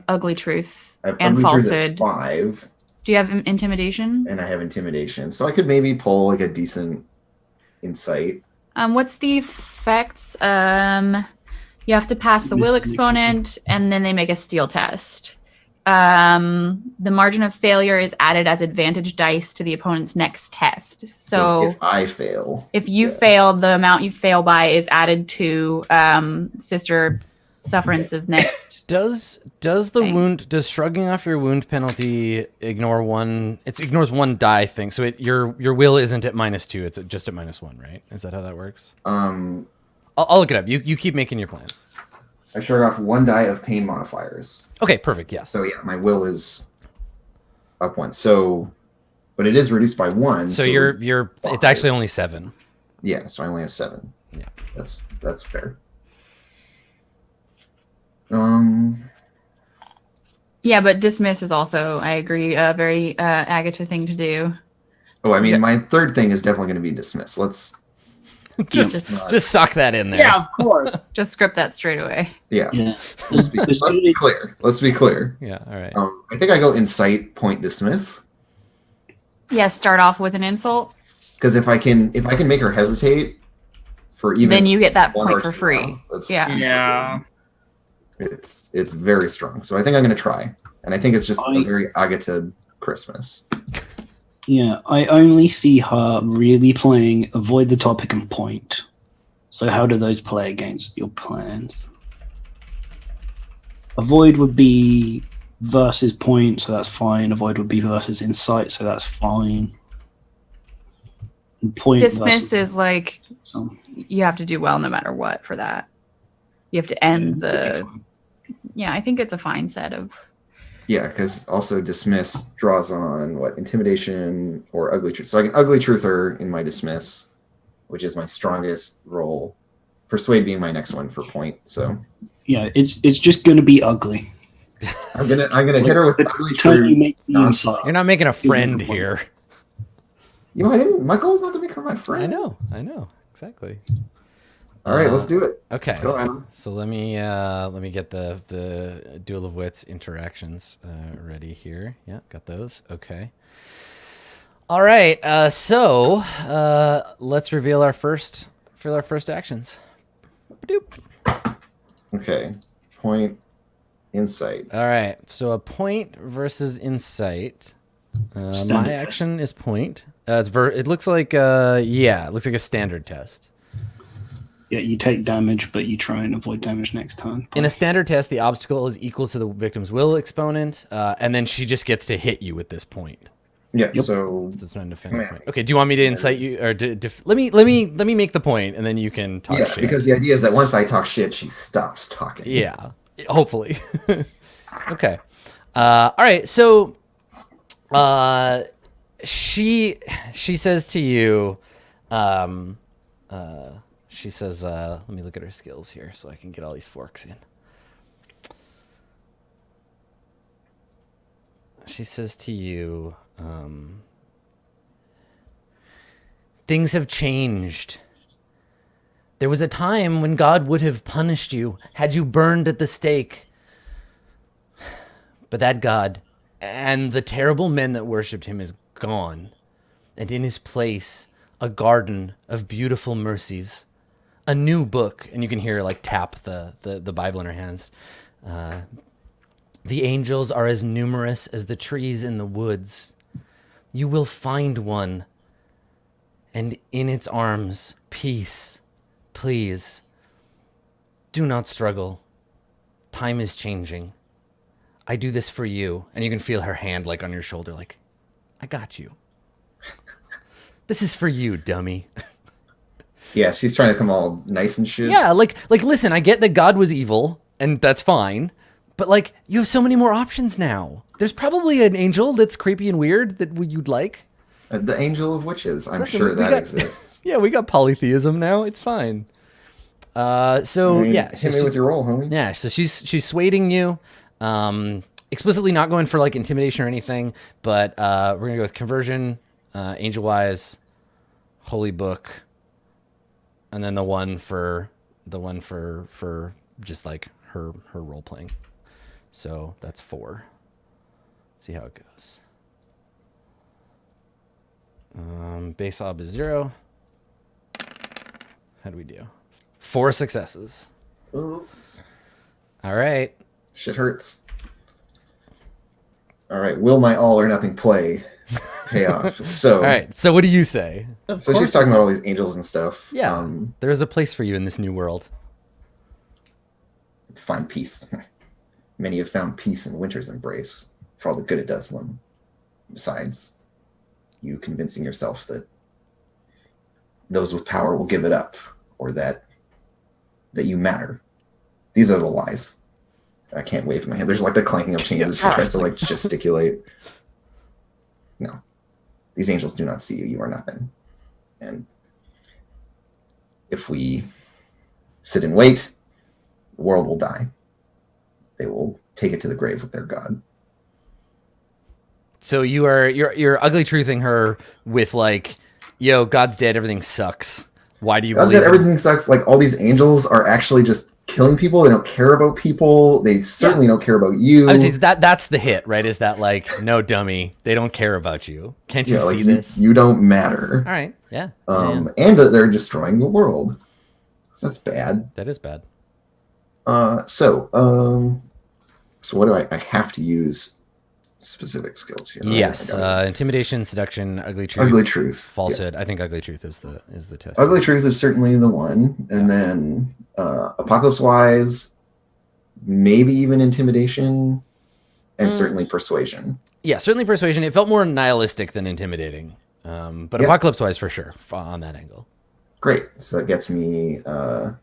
ugly truth I have and Ugly Truth falsehood? at 5, Do you have intimidation? and I have intimidation. So I could maybe pull like a decent insight. What's the effects? You have to pass the will exponent, and then they make a steel test. The margin of failure is added as advantage dice to the opponent's next test. So if I fail, if you yeah. fail, the amount you fail by is added to Sister Sufferance's next. Does the Thing. wound, does shrugging off your wound penalty ignore one? It ignores one die thing. So your will isn't at -2. It's just at -1, right? Is that how that works? I'll look it up. You keep making your plans. I shrug off 1 die of pain modifiers. Okay, perfect. Yes. So yeah, my will is up 1. So, but it is reduced by 1. So you're it's 5. actually only 7. Yeah, so I only have 7. Yeah. That's fair. Yeah, but dismiss is also, I agree, a very Agatha thing to do. Oh, I mean, Yeah. my third thing is definitely going to be dismiss. Let's just sock that in there. Yeah, of course. Just script that straight away. Yeah. Let's be clear. Let's be clear. Yeah. All right. I think I go incite, point dismiss, Yeah, start off with an insult. because if I can make her hesitate for even then you get that one point or for two free. rounds. That's Yeah. super Yeah. good. It's very strong. So I think I'm going to try, and I think it's just a I- very Agata Christmas. Yeah, I only see her really playing avoid the topic and point. So how do those play against your plans? Avoid would be versus point, so that's fine. Avoid would be versus insight, so that's fine. And point Dismiss versus, is like so, you have to do well no matter what for that. You have to end the. Yeah, I think it's a fine set of. Yeah, because also dismiss draws on what intimidation or ugly truth. So I can ugly truth her in my dismiss, which is my strongest roll. Persuade being my next one for point. So yeah, it's just going to be ugly. I'm gonna hit her with ugly Until you truth. make the nonstop. insight. You're not making a friend here. You know, I didn't. My goal is not to make her my friend. I know, exactly. All right, let's do it. Okay. Let's go, Adam. So let me get the Duel of Wits interactions ready here. Yeah, got those. Okay. All right. So let's reveal our first actions. Doop. Okay. Point. Insight. All right. So a point versus insight. Standard My test. action is point. It looks like it looks like a standard test. Yeah, you take damage, but you try and avoid damage next time. In a standard test, the obstacle is equal to the victim's will exponent, and then she just gets to hit you with this point. Yeah. Yep. So It's not a defender point. Okay. Do you want me to incite you, or let me make the point, and then you can talk yeah, shit? because the idea is that once I talk shit, she stops talking. Yeah, hopefully. Okay. All right. So, she says to you, she says, let me look at her skills here so I can get all these forks in. She says to you, things have changed. There was a time when God would have punished you had you burned at the stake. But that God and the terrible men that worshipped him is gone. And in his place, a garden of beautiful mercies. A new book. And you can hear her like tap the Bible in her hands. The angels are as numerous as the trees in the woods. You will find one. And in its arms, peace. Please, do not struggle. Time is changing. I do this for you. And you can feel her hand like on your shoulder, like, I got you. This is for you, dummy. Yeah, she's trying to come all nice and shit. Yeah, like listen, I get that God was evil, and that's fine. But like, you have so many more options now. There's probably an angel that's creepy and weird that you'd like. The Angel of Witches. I'm Listen, sure we that got- exists. Yeah, we got polytheism now. It's fine. I mean, Yeah, so hit me with your roll, homie. yeah. So she's swaying you, explicitly not going for like intimidation or anything, but we're gonna go with conversion, angel wise, holy book, and then the one for just like her role playing. So that's 4. See how it goes. Base ob is 0. How do we do? 4 successes. Ugh, All right. shit hurts. All right, will my all or nothing play pay off? So, All right. So what do you say? Of so course. she's talking about all these angels and stuff. Yeah. There is a place for you in this new world. Find peace. Many have found peace in winter's embrace for all the good it does them. Besides, you convincing yourself that those with power will give it up, or that you matter. These are the lies. I can't wave my hand. There's like the clanking of chains as she tries to like gesticulate. No. These angels do not see you. You are nothing. And if we sit and wait, the world will die. They will take it to the grave with their god. So you're ugly truthing her with like, yo, God's dead, everything sucks. Why do you God believe said him? everything sucks. Like all these angels are actually just killing people. They don't care about people. They certainly don't care about you. Obviously, that's the hit, right? Is that like, no, dummy, they don't care about you. Can't you Yeah, like see this? you don't matter. All right, yeah. And that they're destroying the world. So that's bad. That is bad. So what do I have to use specific skills here? Right? Yes, intimidation, seduction, ugly truth, Ugly truth, falsehood. I think ugly truth is the test. Ugly truth is certainly the one, and then apocalypse wise, maybe even intimidation, and certainly persuasion. Yeah, certainly persuasion. It felt more nihilistic than intimidating, but apocalypse wise for sure on that angle. Great. So that gets me up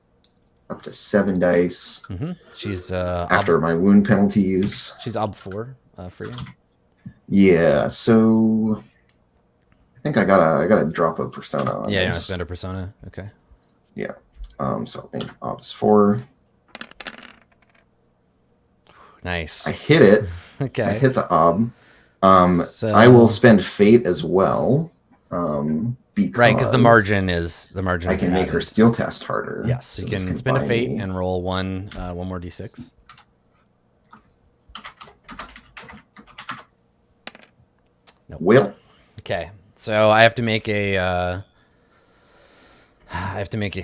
to 7 dice. She's after my wound penalties. She's ob 4 for you. Yeah. So I think I gotta drop a persona on Yeah, this. spend a persona. Okay. Yeah. So I think obs 4. Nice. I hit it. Okay. I hit the ob. I will spend fate as well. Because the margin is I can make her steel test harder. Yes, so you can spend a fate and roll one more d6. Nope. Well. Okay, so I have to make a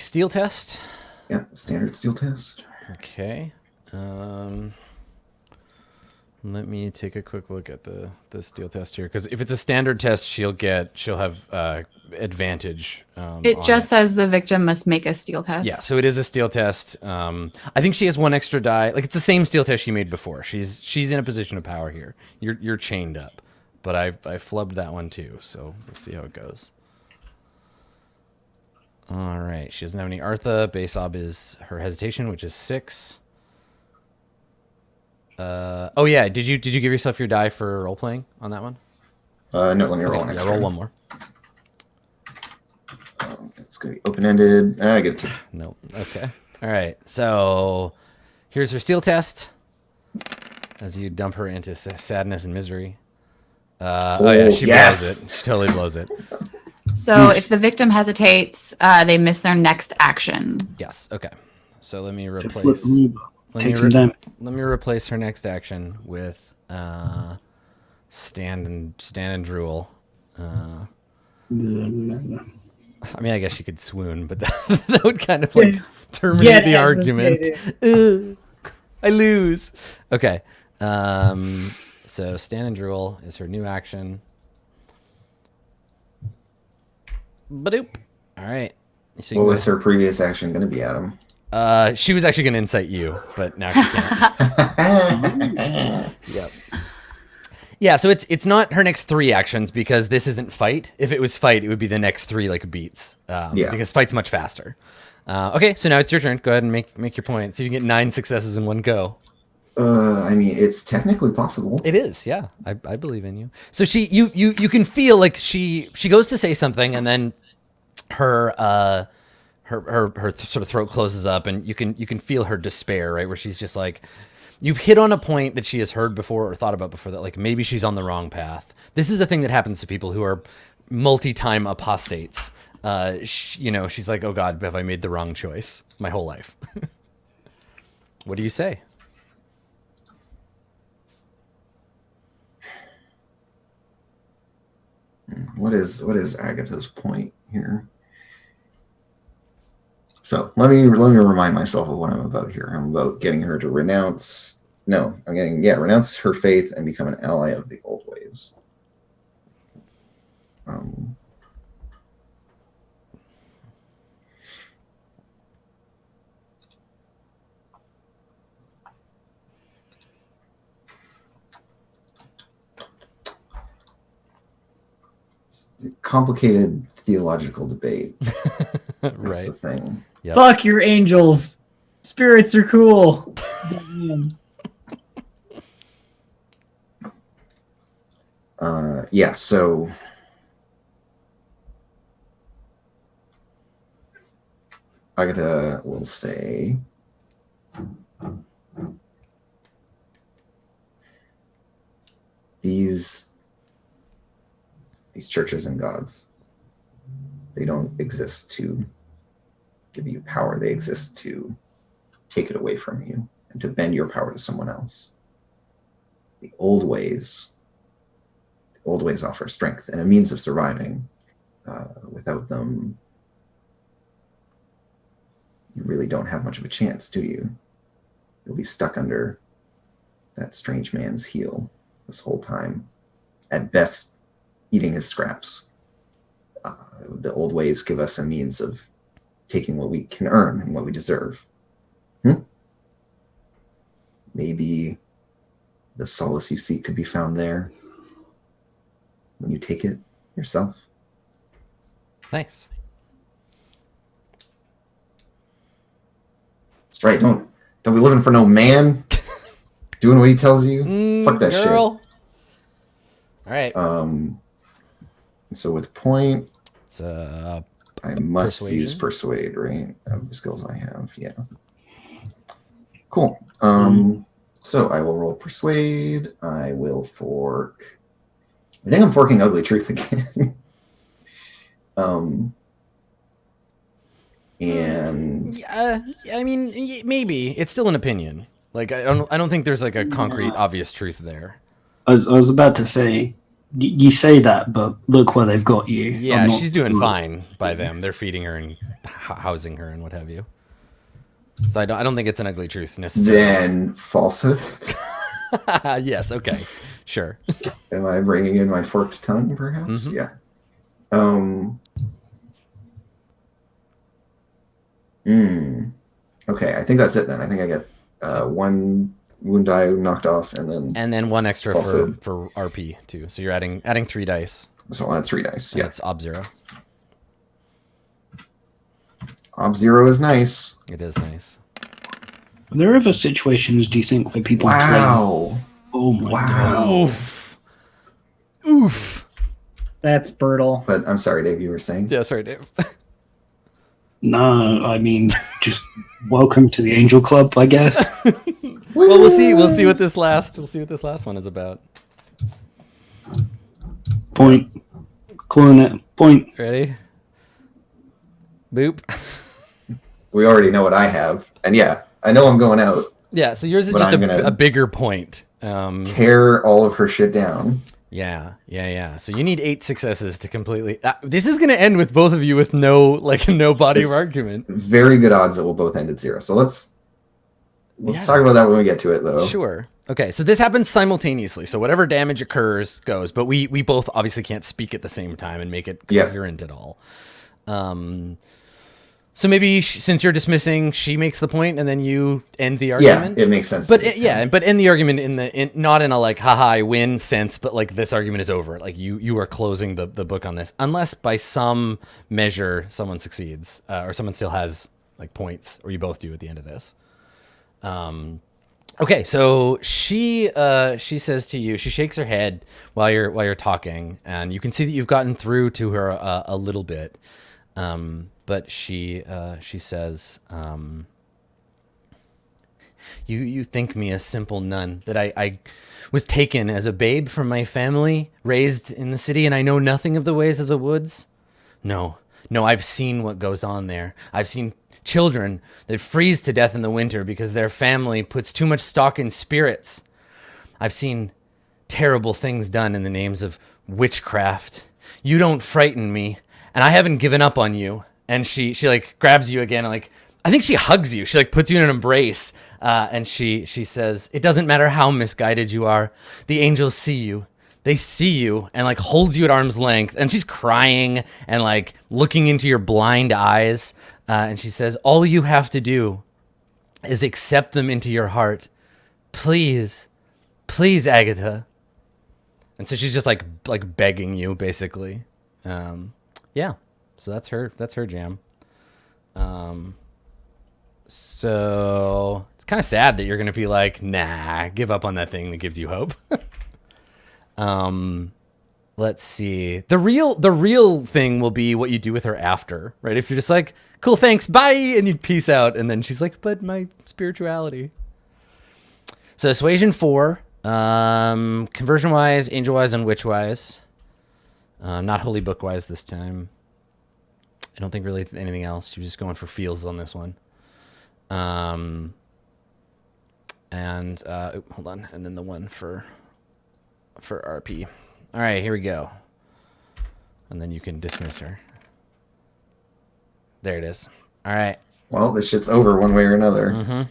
steel test. Yeah, standard steel test. Okay. Let me take a quick look at the steel test here, because if it's a standard test, she'll have advantage. It just says the victim must make a steel test. Yeah, so it is a steel test. I think she has 1 extra die. Like, it's the same steel test she made before. She's in a position of power here. You're chained up, but I flubbed that one too. So we'll see how it goes. All right, she doesn't have any Artha. Base ob is her hesitation, which is 6. Oh yeah, did you give yourself your die for role playing on that one? No, let me roll an extra. Roll one more. It's gonna be open ended. I get 2. No. Okay. All right. So here's her steel test. As you dump her into sadness and misery. Oh yeah, she blows it. She totally blows it. So if the victim hesitates, they miss their next action. Yes. Okay. So let me replace. Let me replace her next action with stand and drool. I mean, I guess she could swoon, but that would kind of like terminate the argument. I lose. Okay. So stand and drool is her new action. Badoop. All right. So what was her previous action going to be, Adam? She was actually going to incite you, but now she can't. Yep. Yeah, so it's not her next 3 actions, because this isn't fight. If it was fight, it would be the next 3 like beats. Because fight's much faster. Okay, so now it's your turn. Go ahead and make your point. See if you can get 9 successes in one go. I mean, it's technically possible. It is, yeah. I believe in you. So you can feel like she goes to say something, and then her sort of throat closes up, and you can feel her despair, right? Where she's just like, you've hit on a point that she has heard before or thought about before, that like maybe she's on the wrong path. This is a thing that happens to people who are multi-time apostates. She's like, oh God, have I made the wrong choice my whole life? What do you say? What is Agatha's point here? So let me remind myself of what I'm about here. I'm about getting her to renounce her faith and become an ally of the old ways. It's a complicated theological debate. That's Right. the thing. Yep. Fuck your angels. Spirits are cool. So Agatha will say, these churches and gods, they don't exist to give you power. They exist to take it away from you and to bend your power to someone else. The old ways offer strength and a means of surviving. Without them, you really don't have much of a chance, do you? You'll be stuck under that strange man's heel this whole time. At best, eating his scraps. The old ways give us a means of taking what we can earn and what we deserve. Maybe the solace you seek could be found there when you take it yourself. Nice. That's right. Don't be looking for no man doing what he tells you. Fuck that girl. All right. shit. So with point, It's I must Persuasion? use persuade, right? Of the skills I have, yeah. Cool. So I will roll persuade. I will fork. I think I'm forking ugly truth again. And yeah. I mean, maybe it's still an opinion. Like I don't think there's like a concrete, obvious truth there. I was about to say, you say that, but look where they've got you. Yeah, I'm not she's doing surprised. fine by them. They're feeding her and housing her and what have you. So I don't think it's an ugly truth necessarily. then falsehood. Yes. Okay. Sure. Am I bringing in my forked tongue, perhaps? Mhm. Yeah. Okay, I think that's it then. I think I get one wound die knocked off, and then one extra Falsehood. for RP too. So you're adding 3 dice. so I'll add 3 dice. And Yeah. it's ob 0. Ob 0 is nice. It is nice. Are there ever situations, do you think, where people play? Wow. Oh my Wow. god. Oof. Oof. That's brutal. But I'm sorry, Dave, you were saying? Yeah, sorry, Dave. No, I mean, just welcome to the Angel Club, I guess. Well, we'll see. We'll see what this last one is about. Point. Calling it. Point. Ready? Boop. We already know what I have. And yeah, I know I'm going out. Yeah. So yours is But just I'm gonna- a bigger point. Tear all of her shit down. Yeah. So you need 8 successes to completely. This is gonna end with both of you with no body It's- of argument. Very good odds that we'll both end at 0. So let's Yeah. talk about that when we get to it, though. Sure. Okay. So this happens simultaneously. So whatever damage occurs goes, but we both obviously can't speak at the same time and make it Yeah. coherent at all. So maybe since you're dismissing, she makes the point, and then you end the Yeah, argument. it makes sense. But to this yeah, time. but end the argument not in a like haha I win sense, but like this argument is over. Like you are closing the book on this, unless by some measure someone succeeds or someone still has like points, or you both do at the end of this. Okay, so she says to you, she shakes her head while you're talking, and you can see that you've gotten through to her a little bit. But she says, you think me a simple nun, that I was taken as a babe from my family, raised in the city, and I know nothing of the ways of the woods? No, I've seen what goes on there. I've seen children that freeze to death in the winter because their family puts too much stock in spirits. I've seen terrible things done in the names of witchcraft. You don't frighten me, and I haven't given up on you. And she like grabs you again, and like I think she hugs you. She like puts you in an embrace, and she says, "It doesn't matter how misguided you are. The angels see you. They see you," and like holds you at arm's length. And she's crying and like looking into your blind eyes. And she says, "All you have to do is accept them into your heart, please, Agatha." And so she's just like begging you, basically. Yeah. So that's her jam. So it's kind of sad that you're gonna be like, nah, give up on that thing that gives you hope. Let's see. The real thing will be what you do with her after, right? If you're just like, cool, thanks, bye, and you peace out, and then she's like, but my spirituality. So Suasion 4, conversion wise, angel wise, and witch wise. Not holy book wise this time. I don't think really anything else. She was just going for feels on this one. Hold on. And then the one for RP. All right, here we go. And then you can dismiss her. There it is. All right. Well, this shit's over one way or another. Mm-hmm.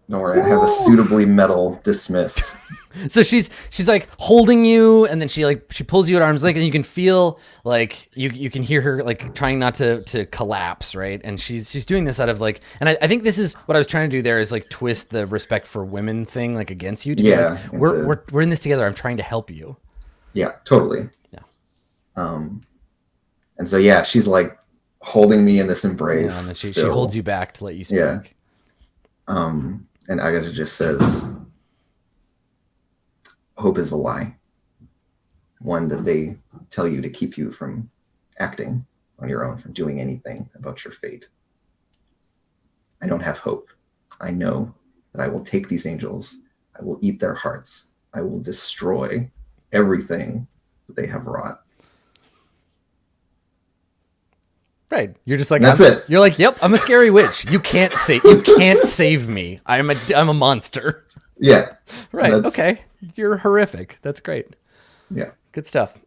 Don't worry, I have a suitably metal dismiss. So she's like holding you, and then she pulls you at arm's length, and you can feel like you can hear her like trying not to collapse, right? And she's doing this out of like, and I think this is what I was trying to do there is like twist the respect for women thing like against you. To be like, we're in this together. I'm trying to help you. Yeah, totally. Yeah. And so yeah, she's like holding me in this embrace. Yeah, and then she holds you back to let you speak. Yeah. And Agatha just says, hope is a lie. One that they tell you to keep you from acting on your own, from doing anything about your fate. I don't have hope. I know that I will take these angels. I will eat their hearts. I will destroy everything that they have wrought. Right. You're just like, That's it. You're like, yep, I'm a scary witch. You can't save me. I'm a monster. Yeah. Right. Okay. You're horrific. That's great. Yeah. Good stuff.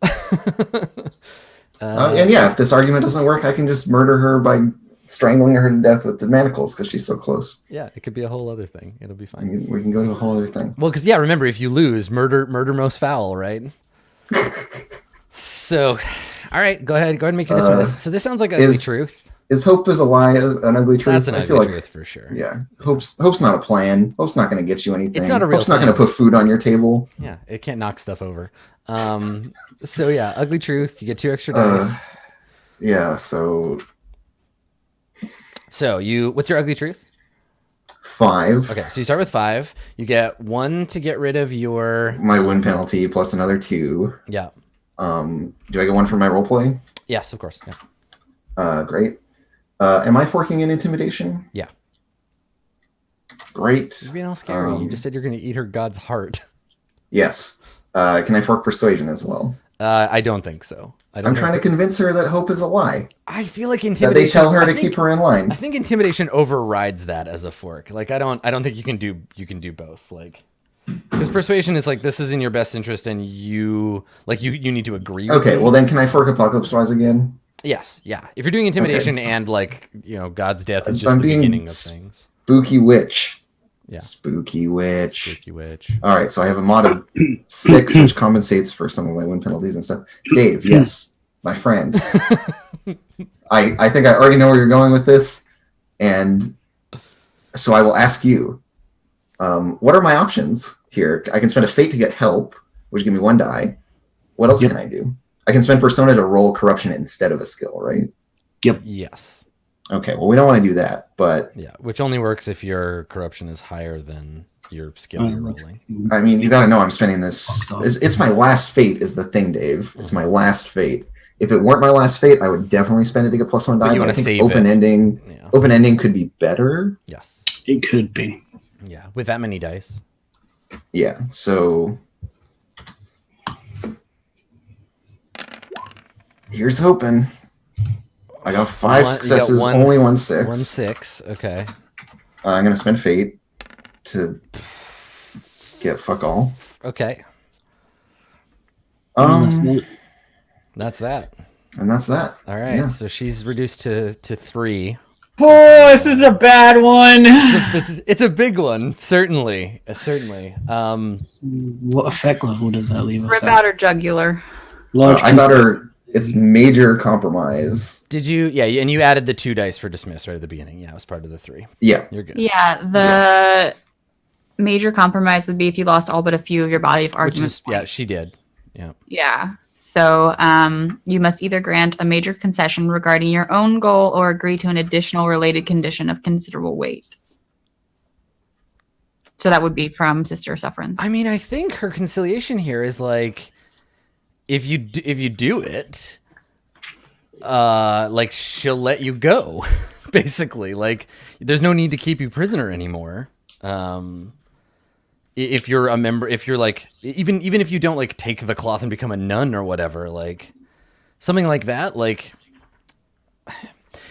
And yeah, if this argument doesn't work, I can just murder her by strangling her to death with the manacles because she's so close. Yeah, it could be a whole other thing. It'll be fine. We can go to a whole other thing. Well, because remember, if you lose, murder most foul, right? So, all right, go ahead and make your dismiss. So this sounds like ugly truth. Is hope is a lie an ugly truth? That's an ugly truth for sure. Yeah, hope's not a plan. Hope's not going to get you anything. It's not a real Hope's not going to put food on your table. Yeah, it can't knock stuff over. So yeah, ugly truth. You get 2 extra dice. Yeah. So what's your ugly truth? 5. Okay, so you start with 5. You get 1 to get rid of my win penalty plus another 2. Yeah. Do I get 1 for my role play? Yes, of course. Yeah. Great. Am I forking in intimidation? Yeah. Great. You're being all scary. You just said you're going to eat her god's heart. Yes. Can I fork persuasion as well? I don't think so. I'm trying to convince her that hope is a lie. I feel like intimidation. That they tell her to keep her in line. I think intimidation overrides that as a fork. Like I don't think you can do both. Like because persuasion is like this is in your best interest, and you need to agree. Okay. Well, then can I fork apocalypse wise again? Yes. Yeah. If you're doing intimidation and like God's death is just the beginning of things. Spooky witch. Yeah. Spooky witch. Spooky witch. All right, so I have a mod of 6, which compensates for some of my win penalties and stuff. Dave, yes, my friend. I think I already know where you're going with this, and so I will ask you, what are my options here? I can spend a fate to get help, which give me 1 die. What else can I do? I can spend persona to roll corruption instead of a skill, right? Yep. Yes. Okay, well, we don't want to do that, but... Yeah, which only works if your corruption is higher than your skill you're rolling. I mean, you got to know I'm spending this... It's my last fate is the thing, Dave. It's my last fate. If it weren't my last fate, I would definitely spend it to get +1 die, but I think open ending could be better. Yes. It could be. Yeah, with that many dice. Yeah, so... Here's hoping. I got 5 successes, only 1 6. 1 6, okay. I'm going to spend fate to get fuck all. Okay. That's that. And that's that. All right, so she's reduced to 3. Oh, this is a bad one. It's a big one, certainly. What effect level does that leave us Rip at? out her jugular. I got her... It's major compromise. Did you? Yeah, and you added the 2 dice for dismiss right at the beginning. Yeah, it was part of the 3. Yeah. You're good. Yeah, the major compromise would be if you lost all but a few of your body of arguments. Yeah, she did. Yeah. Yeah. So you must either grant a major concession regarding your own goal or agree to an additional related condition of considerable weight. So that would be from Sister Sufferance. I mean, I think her conciliation here is like, if you do it, like she'll let you go, basically. Like there's no need to keep you prisoner anymore. If you're a member, if you're like, even if you don't like take the cloth and become a nun or whatever, like something like that, like,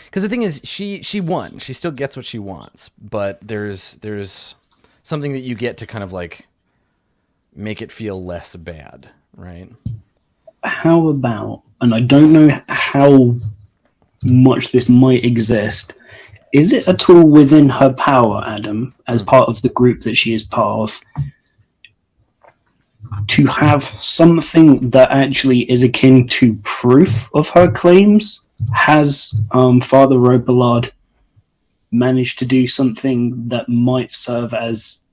because the thing is, she won. She still gets what she wants, but there's something that you get to kind of like make it feel less bad, right? How about, and I don't know how much this might exist, is it at all within her power, Adam, as part of the group that she is part of, to have something that actually is akin to proof of her claims? Has Father Robillard managed to do something that might serve as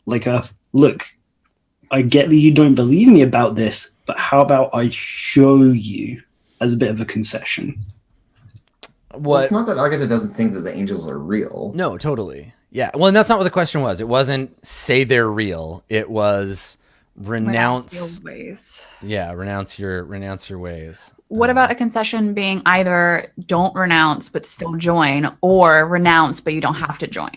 like a look? I get that you don't believe me about this, but how about I show you as a bit of a concession? Well, it's What? not that Agatha doesn't think that the angels are real. No, totally. Yeah. Well, and that's not what the question was. It wasn't say they're real. It was Renounce the renounce. old ways. Yeah, renounce your ways. What about a concession being either don't renounce but still join, or renounce but you don't have to join?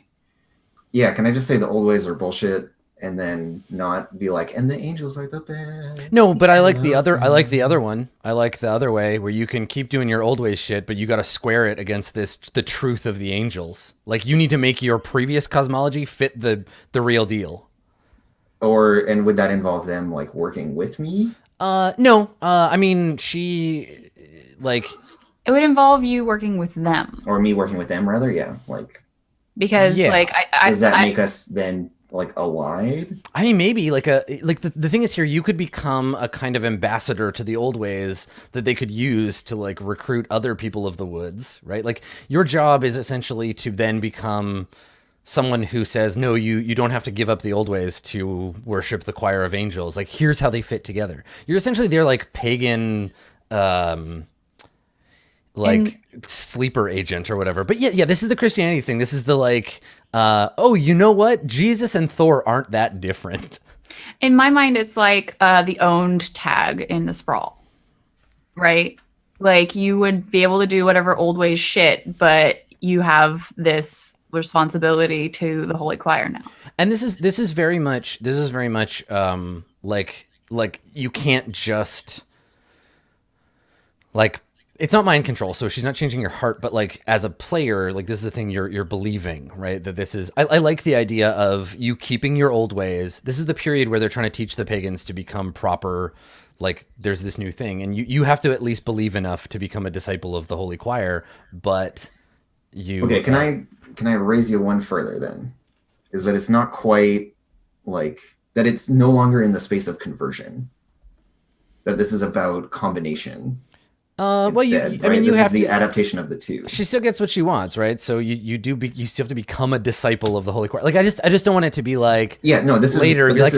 Yeah, can I just say the old ways are bullshit and then not be like, and the angels are the best? No, but I like the other. I like the other one. I like the other way where you can keep doing your old ways shit, but you got to square it against the truth of the angels. Like you need to make your previous cosmology fit the real deal. And would that involve them like working with me? No. I mean, she like. It would involve you working with them, Or me working with them rather? Yeah. Like, because Yeah. like does that make us then like allied? I mean, maybe like the thing is here, you could become a kind of ambassador to the old ways that they could use to like recruit other people of the woods, right? Like your job is essentially to then become someone who says, no, you don't have to give up the old ways to worship the choir of angels. Like here's how they fit together. You're essentially their like pagan, like sleeper agent or whatever. But yeah, this is the Christianity thing. This is the like, oh, you know what? Jesus and Thor aren't that different. in my mind it's like the owned tag in the sprawl, right? Like you would be able to do whatever old ways shit, but you have this responsibility to the holy choir now. And this is very much like you can't just like it's not mind control, so she's not changing your heart, but like as a player, like this is the thing you're believing, right? That this is I like the idea of you keeping your old ways. This is the period where they're trying to teach the pagans to become proper, like there's this new thing, and you have to at least believe enough to become a disciple of the holy choir, but you Okay, can I raise you one further then? Is that it's not quite like that it's no longer in the space of conversion. That this is about combination. well, Instead, I mean, right? you This have is the to. adaptation of the two. She still gets what she wants, right? So you still have to become a disciple of the Holy Choir. Like I just don't want it to be like Yeah, no, this later is you're like,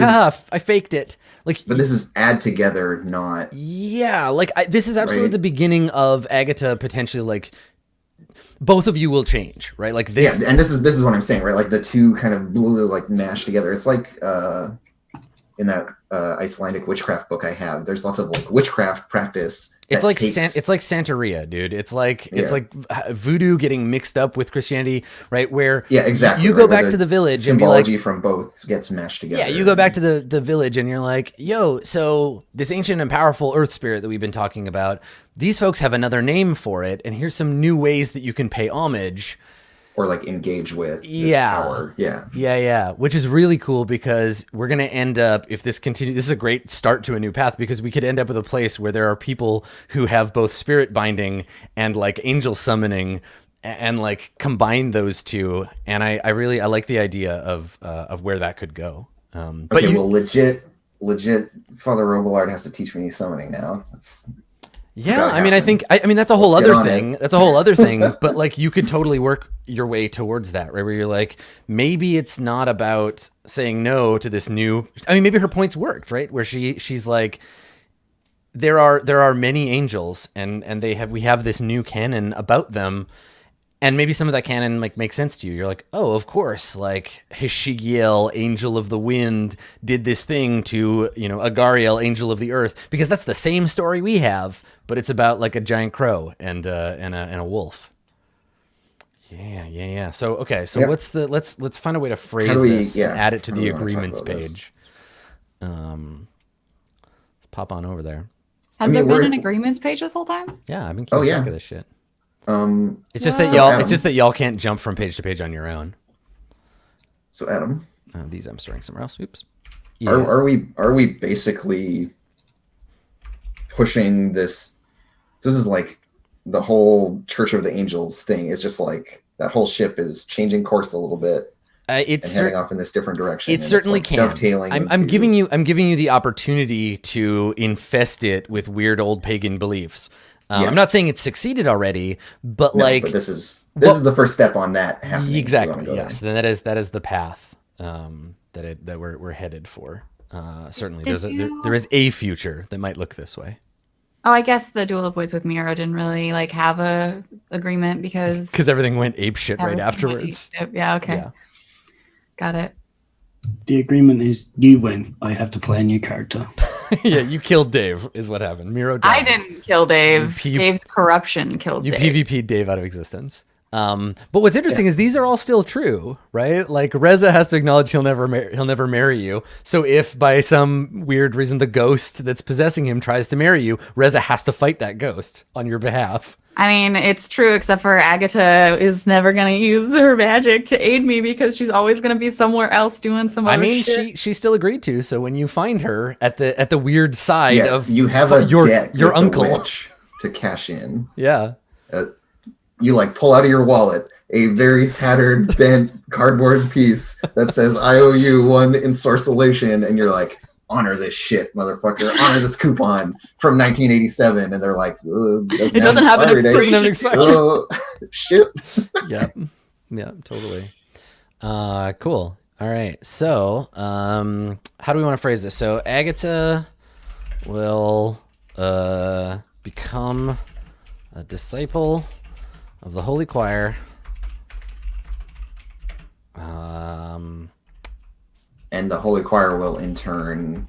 I faked it. Like, but this is add together, not yeah, like this is absolutely Right. the beginning of Agatha potentially like both of you will change, right? Like this. yeah. And this is what I'm saying, right? Like the two kind of like mashed together. It's like in that Icelandic witchcraft book I have. There's lots of like witchcraft practice. It's that like takes- it's like Santeria, dude. It's like Yeah. voodoo getting mixed up with Christianity, right? Where yeah, exactly. you right, go where back the to the village and be like, symbology from both gets mashed together. yeah, you go back to the village and you're like, yo, so this ancient and powerful earth spirit that we've been talking about, these folks have another name for it, and here's some new ways that you can pay homage. or like engage with this Yeah. power. Yeah. Yeah, which is really cool because we're going to end up, if this continues, this is a great start to a new path because we could end up with a place where there are people who have both spirit binding and like angel summoning and like combine those two. And I really like the idea of where that could go. But Okay, well, legit, Father Robillard has to teach me summoning now. yeah, gotta I mean, happen. I mean, that's a whole Let's get other on thing. it. That's a whole other thing. But like, you could totally work your way towards that, right? Where you're like, maybe it's not about saying no to this new. I mean, maybe her points worked, right? Where she's like, there are many angels, and we have this new canon about them, and maybe some of that canon like makes sense to you. You're like, oh, of course, like Hishigiel, angel of the wind, did this thing to Agariel, angel of the earth, because that's the same story we have, but it's about like a giant crow and a wolf. Yeah. So okay, so Yep. what's the let's find a way to phrase How do we- this. yeah, Add it to how do the we wanna talk agreements about this? page. Let's pop on over there. Has mean, there been we're- an agreements page this whole time? Yeah, I've been keeping Oh, yeah. track of this shit. It's just Wow. that So, y'all. Adam- It's just that y'all can't jump from page to page on your own. So Adam, These I'm storing somewhere else. Oops. are we basically pushing this? This is like the whole Church of the Angels thing is just like that whole ship is changing course a little bit It's and heading off in this different direction. It and certainly it's, can. dovetailing. I'm giving you the opportunity to infest it with weird old pagan beliefs. Yeah. I'm not saying it's succeeded already, but No, like but this is the first step on that happening. exactly. Yes, then that is the path that we're headed for. Certainly, there is a future that might look this way. Oh, I guess the Duel of Wits with Miro didn't really like have a agreement because Everything went ape shit right afterwards. Yeah. Okay. Yeah. Got it. The agreement is you win. I have to play a new character. Yeah, you killed Dave is what happened. Miro died. I didn't kill Dave. You Dave's corruption killed You Dave. PvP'd Dave out of existence. But what's interesting is these are all still true, right? Like Reza has to acknowledge he'll never marry you. So if by some weird reason the ghost that's possessing him tries to marry you, Reza has to fight that ghost on your behalf. I mean, it's true, except for Agatha is never going to use her magic to aid me because she's always going to be somewhere else doing some other shit. she still agreed to. So when you find her at the weird side of you have your debt your with the uncle witch to cash in. Yeah. You like pull out of your wallet a very tattered, bent cardboard piece that says "I owe you one ensorcellation," and you're like, "Honor this shit, motherfucker! Honor this coupon from 1987." And they're like, It doesn't have an expiration. Oh, shit. Yeah, totally. Cool. All right. So, how do we want to phrase this? So, Agatha will become a disciple of the Holy Choir. And the Holy Choir will in turn,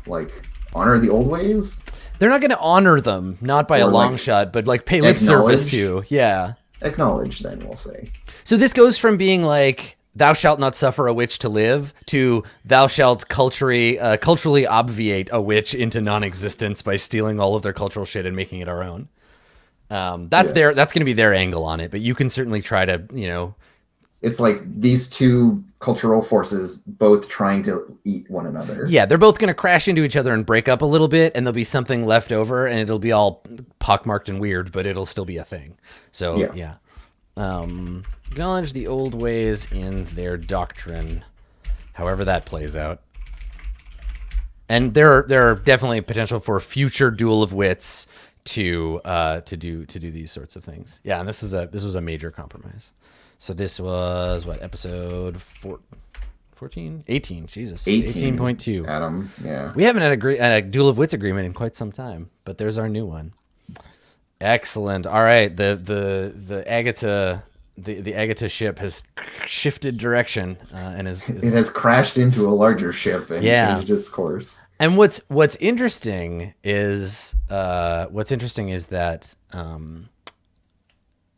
like, honor the old ways. They're not going to honor them, not by a long shot, but like pay lip service to. Yeah. Acknowledge, then we'll say. So this goes from being like, "Thou shalt not suffer a witch to live," to "Thou shalt culturally obviate a witch into non-existence by stealing all of their cultural shit and making it our own." That's going to be their angle on it, but you can certainly try to, It's like these two cultural forces both trying to eat one another. Yeah, they're both going to crash into each other and break up a little bit, and there'll be something left over, and it'll be all pockmarked and weird, but it'll still be a thing. So, yeah. Acknowledge the old ways in their doctrine, however that plays out. And there are definitely potential for future Duel of Wits to do these sorts of things. Yeah, and this was a major compromise. So this was what, episode 14? 18. Jesus. 18.2. Adam, yeah. We haven't had a Duel of Wits agreement in quite some time, but there's our new one. Excellent. All right, the Agatha ship has shifted direction and it has crashed into a larger ship and changed its course. And what's interesting is that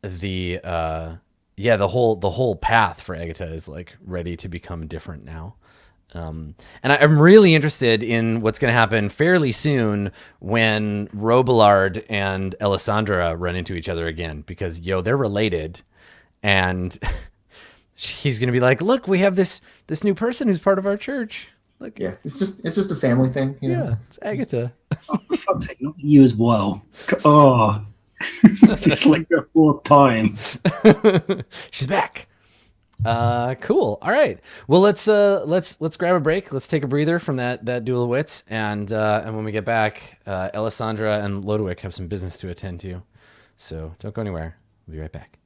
the whole path for Agatha is like ready to become different now. And I'm really interested in what's going to happen fairly soon when Robillard and Alessandra run into each other again, because they're related, and he's going to be like, "Look, we have this new person who's part of our church." Look. Yeah, it's just a family thing. You know? Yeah, it's Agatha. Oh, for fuck's sake, not you as well. Oh, it's like the fourth time. She's back. Cool. All right. Well, let's grab a break. Let's take a breather from that Duel of Wits, and when we get back, Alessandra and Lodowick have some business to attend to. So don't go anywhere. We'll be right back.